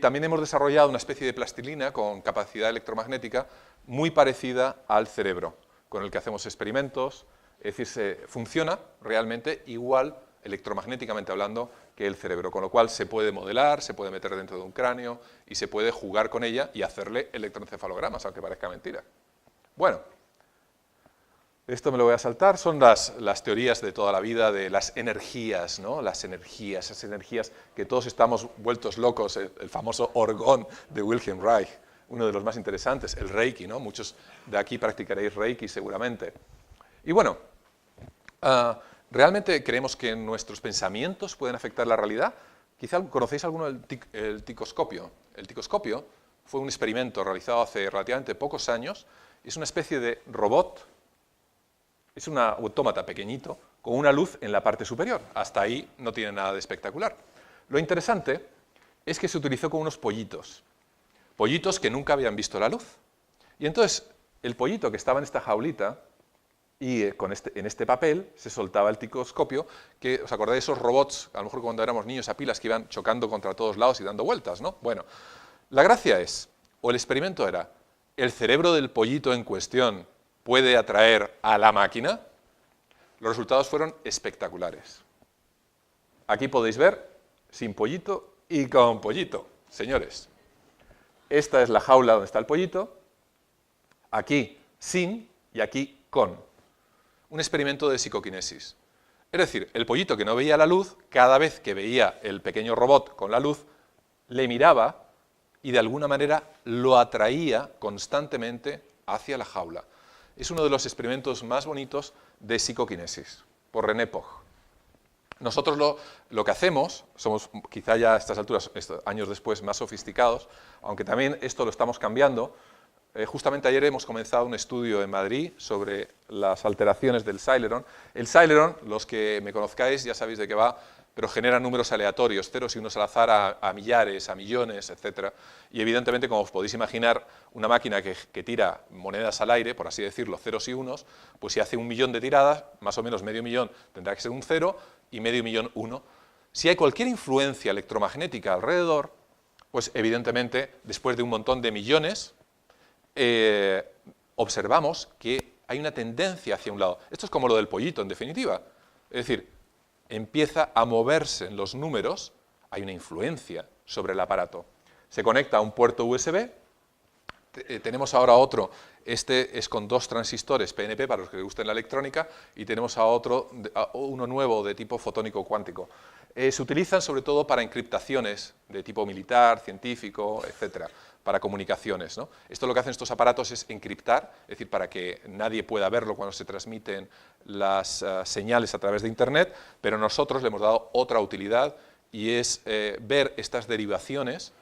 También hemos desarrollado una especie de plastilina con capacidad electromagnética muy parecida al cerebro, con el que hacemos experimentos, es decir, funciona realmente igual, electromagnéticamente hablando, que el cerebro, con lo cual se puede modelar, se puede meter dentro de un cráneo y se puede jugar con ella y hacerle electroencefalogramas, aunque parezca mentira. Bueno, esto me lo voy a saltar, son las teorías de toda la vida de las energías, ¿no? Las energías, esas energías que todos estamos vueltos locos, el famoso orgón de Wilhelm Reich, uno de los más interesantes, el Reiki, ¿no? Muchos de aquí practicaréis Reiki seguramente. Y bueno, ¿realmente creemos que nuestros pensamientos pueden afectar la realidad? Quizá conocéis alguno el ticoscopio. El ticoscopio fue un experimento realizado hace relativamente pocos años, es una especie de robot. Es un autómata pequeñito con una luz en la parte superior. Hasta ahí no tiene nada de espectacular. Lo interesante es que se utilizó con unos pollitos. Pollitos que nunca habían visto la luz. Y entonces el pollito que estaba en esta jaulita y en este papel se soltaba el ticoscopio, que os acordáis de esos robots, a lo mejor cuando éramos niños a pilas, que iban chocando contra todos lados y dando vueltas, ¿no? Bueno, la gracia es, o el experimento era, el cerebro del pollito en cuestión puede atraer a la máquina. Los resultados fueron espectaculares. Aquí podéis ver sin pollito y con pollito. Señores, esta es la jaula donde está el pollito, aquí sin y aquí con. Un experimento de psicoquinesis. Es decir, el pollito que no veía la luz, cada vez que veía el pequeño robot con la luz, le miraba y de alguna manera lo atraía constantemente hacia la jaula. Es uno de los experimentos más bonitos de psicoquinesis, por René Poch. Nosotros lo que hacemos, somos quizá ya a estas alturas, años después, más sofisticados, aunque también esto lo estamos cambiando. Justamente ayer hemos comenzado un estudio en Madrid sobre las alteraciones del Celeron. El Celeron, los que me conozcáis ya sabéis de qué va, pero genera números aleatorios, ceros y unos al azar a millares, a millones, etc. Y evidentemente, como os podéis imaginar, una máquina que tira monedas al aire, por así decirlo, ceros y unos, pues si hace 1 millón de tiradas, más o menos medio millón tendrá que ser un 0 y medio millón 1. Si hay cualquier influencia electromagnética alrededor, pues evidentemente, después de un montón de millones, observamos que hay una tendencia hacia un lado. Esto es como lo del pollito, en definitiva. Es decir, empieza a moverse en los números, hay una influencia sobre el aparato. Se conecta a un puerto USB, tenemos ahora otro, este es con 2 transistores PNP para los que les guste la electrónica, y tenemos uno nuevo de tipo fotónico cuántico. Se utilizan sobre todo para encriptaciones de tipo militar, científico, etcétera, para comunicaciones, ¿no? Esto lo que hacen estos aparatos es encriptar, es decir, para que nadie pueda verlo cuando se transmiten las señales a través de Internet, pero nosotros le hemos dado otra utilidad y es ver estas derivaciones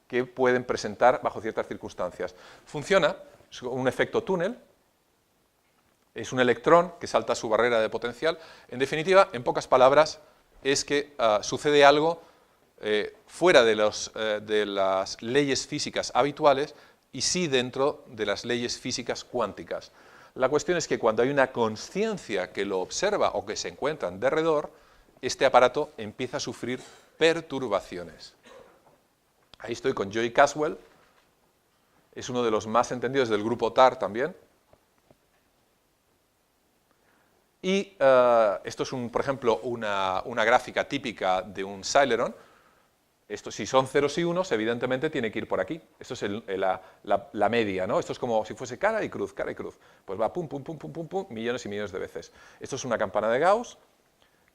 que pueden presentar bajo ciertas circunstancias. Funciona, es un efecto túnel, es un electrón que salta su barrera de potencial. En definitiva, en pocas palabras, es que sucede algo fuera de las leyes físicas habituales y sí dentro de las leyes físicas cuánticas. La cuestión es que cuando hay una consciencia que lo observa o que se encuentra en derredor, este aparato empieza a sufrir perturbaciones. Ahí estoy con Joey Caswell, es uno de los más entendidos del grupo TAR también. Y esto es, por ejemplo, una gráfica típica de un Celeron. Esto, si son ceros y unos, evidentemente tiene que ir por aquí. Esto es la media, ¿no? Esto es como si fuese cara y cruz, cara y cruz. Pues va pum, pum, pum, pum, pum, pum, millones y millones de veces. Esto es una campana de Gauss.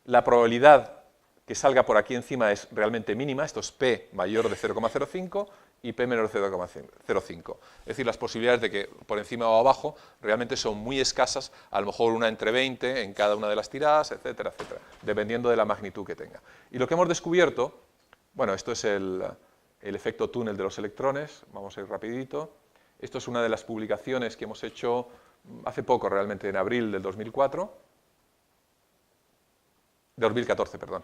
La probabilidad que salga por aquí encima es realmente mínima. Esto es P mayor de 0,05 y P menor de 0,05. Es decir, las posibilidades de que por encima o abajo realmente son muy escasas, a lo mejor una entre 20 en cada una de las tiradas, etcétera, etcétera, dependiendo de la magnitud que tenga. Y lo que hemos descubierto, bueno, esto es el efecto túnel de los electrones, vamos a ir rapidito. Esto es una de las publicaciones que hemos hecho hace poco, realmente en abril del 2014, perdón.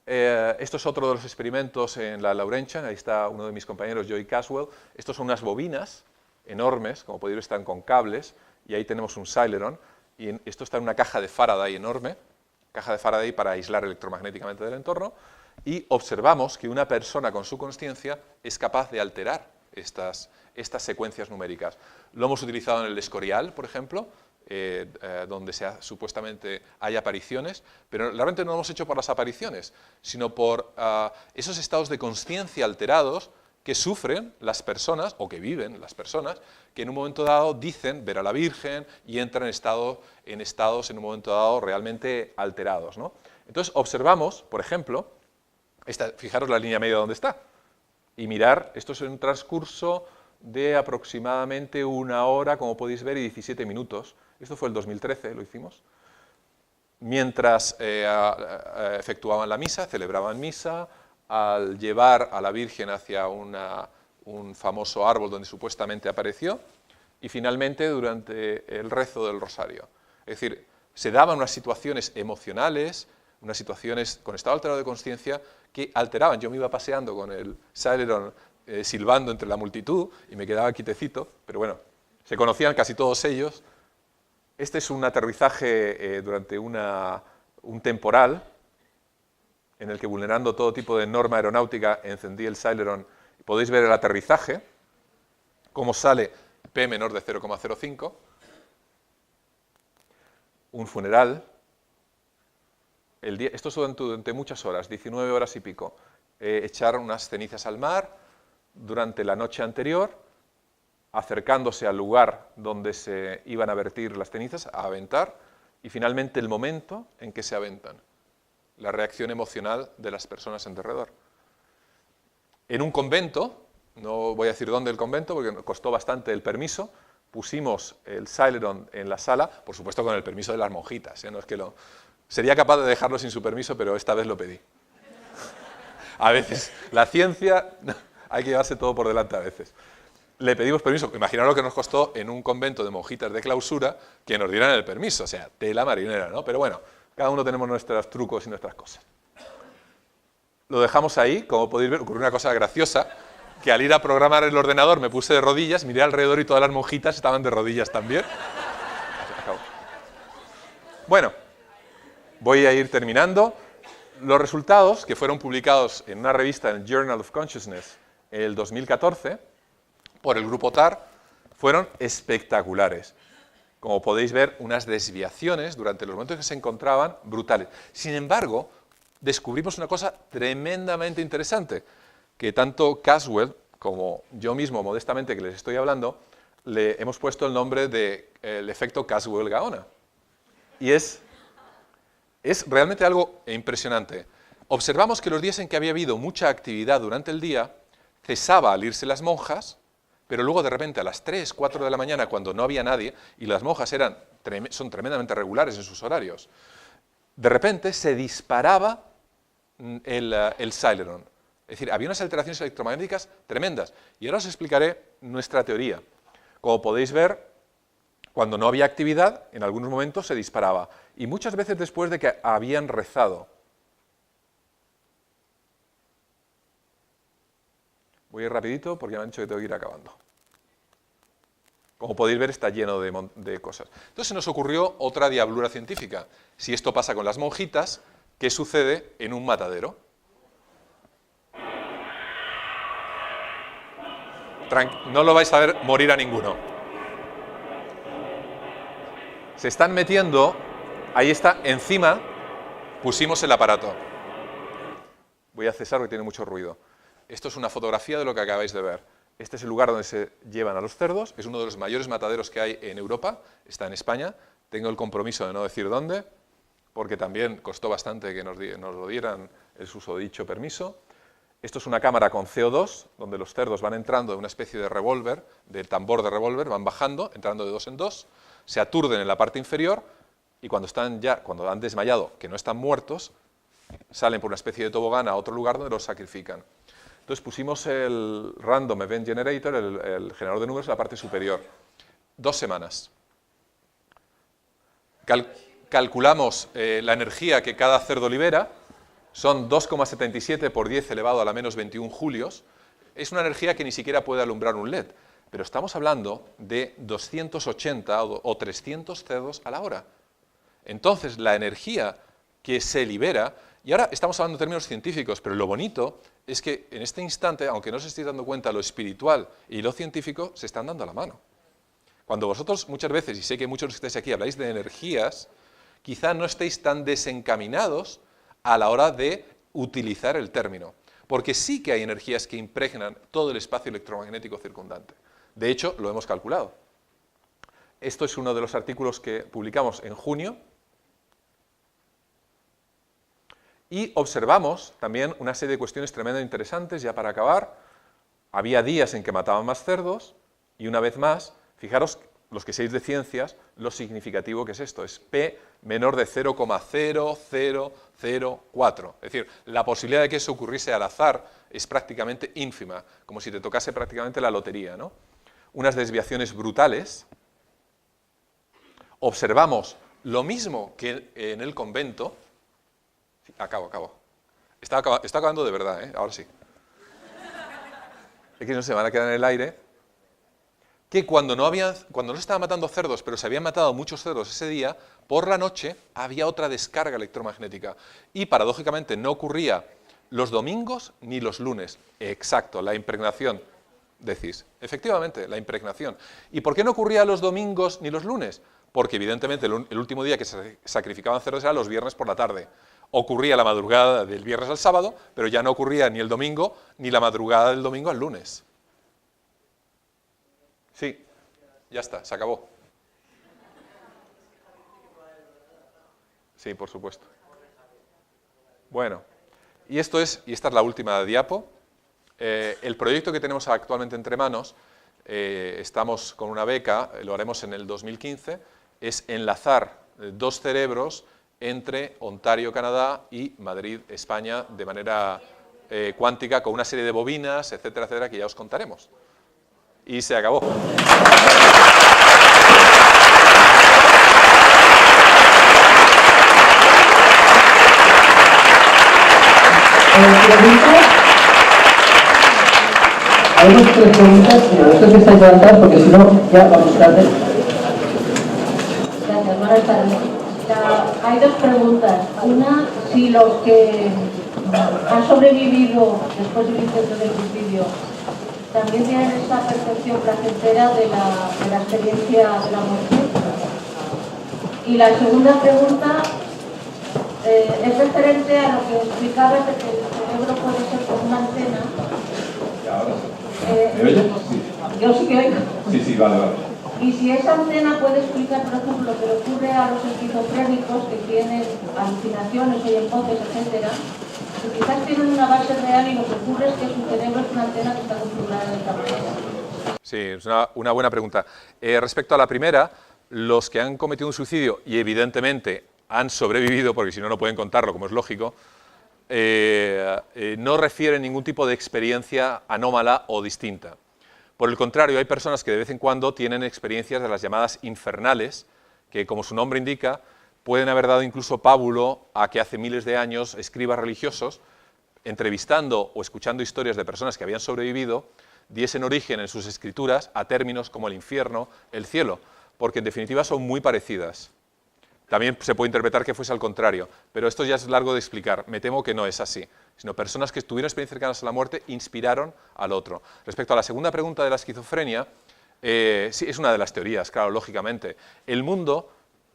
Esto es otro de los experimentos en la Laurentian, ahí está uno de mis compañeros, Joey Caswell. Estos son unas bobinas enormes, como podéis ver están con cables, y ahí tenemos un Celeron, y esto está en una caja de Faraday enorme, caja de Faraday para aislar electromagnéticamente del entorno, y observamos que una persona con su consciencia es capaz de alterar estas secuencias numéricas. Lo hemos utilizado en el Escorial, por ejemplo, donde supuestamente hay apariciones, pero realmente no lo hemos hecho por las apariciones, sino por esos estados de consciencia alterados que sufren las personas, o que viven las personas, que en un momento dado dicen ver a la Virgen y entran en estados en un momento dado realmente alterados, ¿no? Entonces observamos, por ejemplo, fijaros la línea media donde está, y mirar, esto es en un transcurso de aproximadamente 1 hora, como podéis ver, y 17 minutos. Esto fue el 2013, lo hicimos. Mientras efectuaban la misa, celebraban misa, al llevar a la Virgen hacia un famoso árbol donde supuestamente apareció, y finalmente durante el rezo del rosario. Es decir, se daban unas situaciones emocionales, unas situaciones con estado alterado de conciencia que alteraban. Yo me iba paseando con el Celeron silbando entre la multitud y me quedaba quietecito, pero bueno, se conocían casi todos ellos. Este es un aterrizaje durante un temporal en el que, vulnerando todo tipo de norma aeronáutica, encendí el Celeron. Podéis ver el aterrizaje, cómo sale P menor de 0,05, un funeral. Esto es durante muchas horas, 19 horas y pico. Echar unas cenizas al mar durante la noche anterior, acercándose al lugar donde se iban a vertir las cenizas, a aventar, y finalmente el momento en que se aventan, la reacción emocional de las personas en derredor. En un convento, no voy a decir dónde el convento, porque costó bastante el permiso, pusimos el Celeron en la sala, por supuesto con el permiso de las monjitas, no es que sería capaz de dejarlo sin su permiso, pero esta vez lo pedí. A veces, la ciencia, hay que llevarse todo por delante a veces. Le pedimos permiso, imaginaos lo que nos costó en un convento de monjitas de clausura que nos dieran el permiso, o sea, tela marinera, ¿no? Pero bueno, cada uno tenemos nuestros trucos y nuestras cosas. Lo dejamos ahí, como podéis ver, ocurrió una cosa graciosa, que al ir a programar el ordenador me puse de rodillas, miré alrededor y todas las monjitas estaban de rodillas también. Bueno, voy a ir terminando. Los resultados, que fueron publicados en una revista, en el Journal of Consciousness, en el 2014 por el grupo TAR fueron espectaculares. Como podéis ver, unas desviaciones durante los momentos que se encontraban brutales. Sin embargo, descubrimos una cosa tremendamente interesante, que tanto Caswell como yo mismo, modestamente, que les estoy hablando, le hemos puesto el nombre del efecto Caswell-Gaona. Y es realmente algo impresionante. Observamos que los días en que había habido mucha actividad durante el día, cesaba al irse las monjas, pero luego de repente a las 3, 4 de la mañana, cuando no había nadie, y las monjas son tremendamente regulares en sus horarios, de repente se disparaba el Celeron. Es decir, había unas alteraciones electromagnéticas tremendas. Y ahora os explicaré nuestra teoría. Como podéis ver, cuando no había actividad, en algunos momentos se disparaba. Y muchas veces después de que habían rezado. Voy a ir rapidito porque me han dicho que tengo que ir acabando. Como podéis ver, está lleno de cosas. Entonces se nos ocurrió otra diablura científica. Si esto pasa con las monjitas, ¿qué sucede en un matadero? No lo vais a ver morir a ninguno. Se están metiendo, ahí está, encima pusimos el aparato. Voy a cesar porque tiene mucho ruido. Esto es una fotografía de lo que acabáis de ver. Este es el lugar donde se llevan a los cerdos, es uno de los mayores mataderos que hay en Europa, está en España. Tengo el compromiso de no decir dónde, porque también costó bastante que nos lo dieran el susodicho permiso. Esto es una cámara con CO2, donde los cerdos van entrando de una especie de revólver, de tambor de revólver, van bajando, entrando de dos en dos, se aturden en la parte inferior y cuando han desmayado, que no están muertos, salen por una especie de tobogán a otro lugar donde los sacrifican. Entonces pusimos el Random Event Generator, el generador de números, en la parte superior. 2 semanas. Calculamos la energía que cada cerdo libera. Son 2,77 por 10 elevado a la menos 21 julios. Es una energía que ni siquiera puede alumbrar un LED. Pero estamos hablando de 280 o 300 cerdos a la hora. Entonces, la energía que se libera, y ahora estamos hablando en términos científicos, pero lo bonito es que en este instante, aunque no os estéis dando cuenta, lo espiritual y lo científico se están dando a la mano. Cuando vosotros muchas veces, y sé que muchos de ustedes aquí habláis de energías, quizá no estéis tan desencaminados a la hora de utilizar el término, porque sí que hay energías que impregnan todo el espacio electromagnético circundante. De hecho, lo hemos calculado. Esto es uno de los artículos que publicamos en junio, y observamos también una serie de cuestiones tremendamente interesantes. Ya para acabar, había días en que mataban más cerdos, y una vez más, fijaros, los que seáis de ciencias, lo significativo que es esto, es P menor de 0,0004. Es decir, la posibilidad de que eso ocurriese al azar es prácticamente ínfima, como si te tocase prácticamente la lotería, ¿no? Unas desviaciones brutales. Observamos lo mismo que en el convento. Sí, acabo. Está acabando de verdad, ¿eh? Ahora sí. Es que no se van a quedar en el aire. Que cuando no se estaban matando cerdos, pero se habían matado muchos cerdos ese día, por la noche había otra descarga electromagnética. Y paradójicamente no ocurría los domingos ni los lunes. Exacto, la impregnación, decís. Efectivamente, la impregnación. ¿Y por qué no ocurría los domingos ni los lunes? Porque evidentemente el último día que se sacrificaban cerdos era los viernes por la tarde. Ocurría la madrugada del viernes al sábado, pero ya no ocurría ni el domingo, ni la madrugada del domingo al lunes. Sí, ya está, se acabó. Sí, por supuesto. Bueno, y esta es la última diapo. El proyecto que tenemos actualmente entre manos, estamos con una beca, lo haremos en el 2015, es enlazar 2 cerebros entre Ontario, Canadá, y Madrid, España, de manera cuántica, con una serie de bobinas, etcétera, etcétera, que ya os contaremos. Y se acabó. Hay 2 preguntas, pero esto se está levantando porque si no, ya vamos tarde. Gracias, buenas tardes. Hay dos preguntas. Una, si los que han sobrevivido después del intento de suicidio también tienen esa percepción placentera de la experiencia de la muerte. Y la segunda pregunta es referente a lo que explicabas de que el cerebro puede ser como una antena. Ahora sí. ¿Me oyes? Sí. Yo sí que oigo. Sí, vale. Y si esa antena puede explicar, por ejemplo, lo que le ocurre a los esquizofrénicos que tienen alucinaciones, oyen voces, etcétera, que quizás tienen una base real y lo que ocurre es que su cerebro es una antena que está configurada de esta manera. Sí, es una buena pregunta. Respecto a la primera, los que han cometido un suicidio y evidentemente han sobrevivido, porque si no, no pueden contarlo, como es lógico, no refieren ningún tipo de experiencia anómala o distinta. Por el contrario, hay personas que de vez en cuando tienen experiencias de las llamadas infernales, que como su nombre indica, pueden haber dado incluso pábulo a que hace miles de años escribas religiosos, entrevistando o escuchando historias de personas que habían sobrevivido, diesen origen en sus escrituras a términos como el infierno, el cielo, porque en definitiva son muy parecidas. También se puede interpretar que fuese al contrario, pero esto ya es largo de explicar. Me temo que no es así, sino personas que tuvieron experiencias cercanas a la muerte inspiraron al otro. Respecto a la segunda pregunta de la esquizofrenia, sí, es una de las teorías, claro, lógicamente. El mundo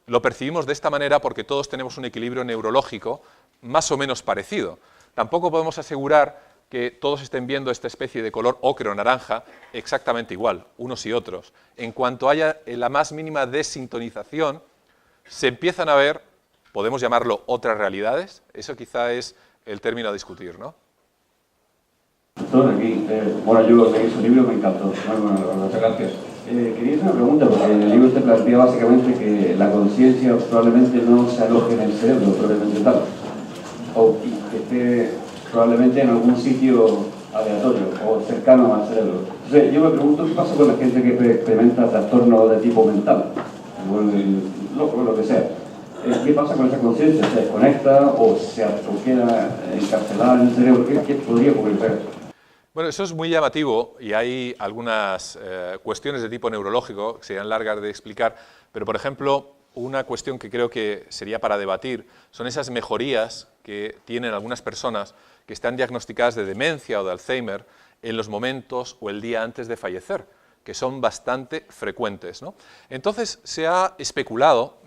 lo percibimos de esta manera porque todos tenemos un equilibrio neurológico más o menos parecido. Tampoco podemos asegurar que todos estén viendo esta especie de color ocre o naranja exactamente igual, unos y otros. En cuanto haya la más mínima desintonización, se empiezan a ver, podemos llamarlo otras realidades, eso quizá es el término a discutir, ¿no? Doctor, aquí, bueno, yo leí su libro, me encantó. Bueno, muchas gracias. Quería hacer una pregunta, porque en el libro usted plantea básicamente que la conciencia probablemente no se aloje en el cerebro, propiamente tal, o que esté probablemente en algún sitio aleatorio o cercano al cerebro. Entonces, yo me pregunto qué pasa con la gente que experimenta trastornos de tipo mental, lo que sea. ¿Qué pasa con esa conciencia? ¿Se desconecta o queda encarcelada en el cerebro? ¿Qué podría ocurrir? Bueno, eso es muy llamativo y hay algunas cuestiones de tipo neurológico que serían largas de explicar, pero por ejemplo, una cuestión que creo que sería para debatir son esas mejorías que tienen algunas personas que están diagnosticadas de demencia o de Alzheimer en los momentos o el día antes de fallecer, que son bastante frecuentes, ¿no? Entonces se ha especulado,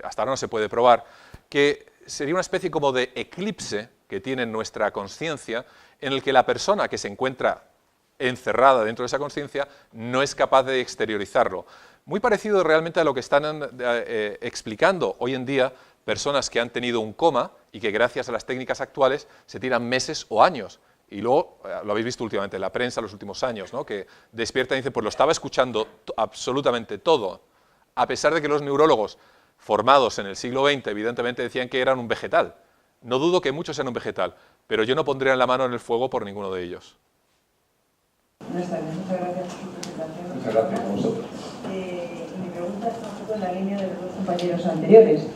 hasta ahora no se puede probar, que sería una especie como de eclipse que tiene nuestra conciencia, en el que la persona que se encuentra encerrada dentro de esa conciencia no es capaz de exteriorizarlo. Muy parecido realmente a lo que están explicando hoy en día personas que han tenido un coma y que gracias a las técnicas actuales se tiran meses o años. Y luego, lo habéis visto últimamente en la prensa en los últimos años, ¿no? Que despierta y dice, pues lo estaba escuchando absolutamente todo, a pesar de que los neurólogos formados en el siglo XX evidentemente decían que eran un vegetal. No dudo que muchos sean un vegetal, pero yo no pondría la mano en el fuego por ninguno de ellos. Buenas tardes, muchas gracias por su presentación. Muchas gracias a vosotros. Mi pregunta está un poco en la línea de los dos compañeros anteriores.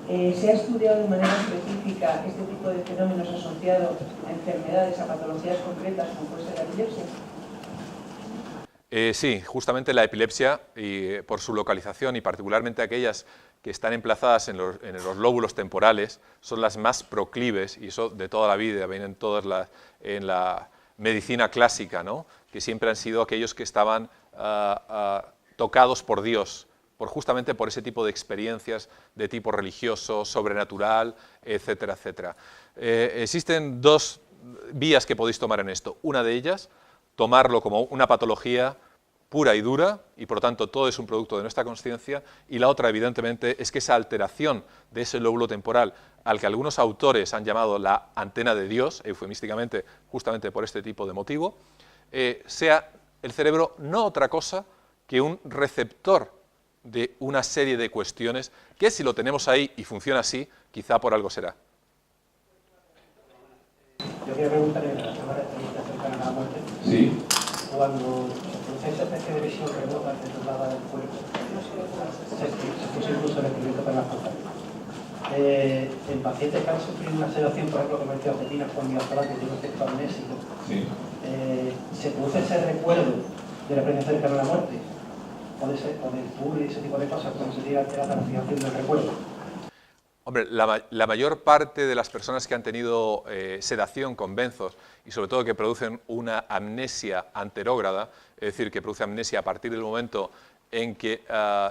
¿Se ha estudiado de manera específica este tipo de fenómenos asociados a enfermedades, a patologías concretas, como puede ser la epilepsia? Sí, justamente la epilepsia, y por su localización y particularmente aquellas que están emplazadas en los lóbulos temporales, son las más proclives, y eso de toda la vida, vienen todas en la medicina clásica, ¿no? Que siempre han sido aquellos que estaban tocados por Dios, justamente por ese tipo de experiencias de tipo religioso, sobrenatural, etcétera, etcétera. Existen dos vías que podéis tomar en esto. Una de ellas, tomarlo como una patología pura y dura, y por lo tanto todo es un producto de nuestra consciencia, y la otra, evidentemente, es que esa alteración de ese lóbulo temporal, al que algunos autores han llamado la antena de Dios, eufemísticamente, justamente por este tipo de motivo, sea el cerebro no otra cosa que un receptor de una serie de cuestiones que si lo tenemos ahí y funciona así, quizá por algo será. Yo quería preguntarle en relación a la experiencia cercana a la muerte. Sí. Cuando se produce esa especie de visión remota que traslada del cuerpo, se puso incluso el experimento pernambucano. En pacientes que han sufrido una sedación, por ejemplo, como etiopetinas con midazolam, que tiene un efecto amnésico, Sí. se produce ese recuerdo de la experiencia cercana a la muerte, o del tour y ese tipo de cosas, como se diga que era la fijación del recuerdo. Hombre, la mayor parte de las personas que han tenido sedación con benzos y sobre todo que producen una amnesia anterógrada, es decir, que produce amnesia a partir del momento en que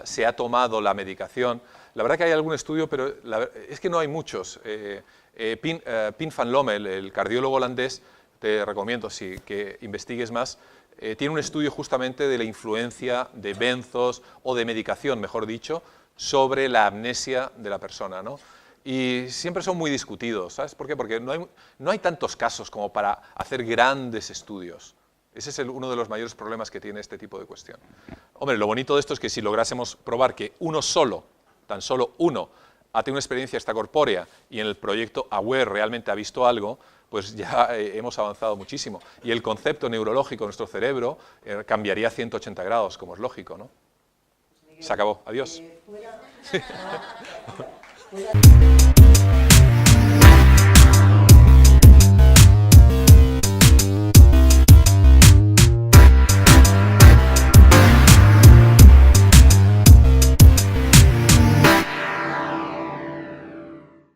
se ha tomado la medicación. La verdad que hay algún estudio, pero es que no hay muchos. Pim van Lommel, el cardiólogo holandés, te recomiendo que investigues más, tiene un estudio justamente de la influencia de benzos o de medicación, mejor dicho, sobre la amnesia de la persona, ¿no? Y siempre son muy discutidos, ¿sabes por qué? Porque no hay tantos casos como para hacer grandes estudios. Ese es uno de los mayores problemas que tiene este tipo de cuestión. Hombre, lo bonito de esto es que si lográsemos probar que uno solo, tan solo uno, ha tenido una experiencia extracorpórea y en el proyecto AWARE realmente ha visto algo, pues ya hemos avanzado muchísimo. Y el concepto neurológico de nuestro cerebro cambiaría a 180 grados, como es lógico, ¿no? Se acabó. Adiós.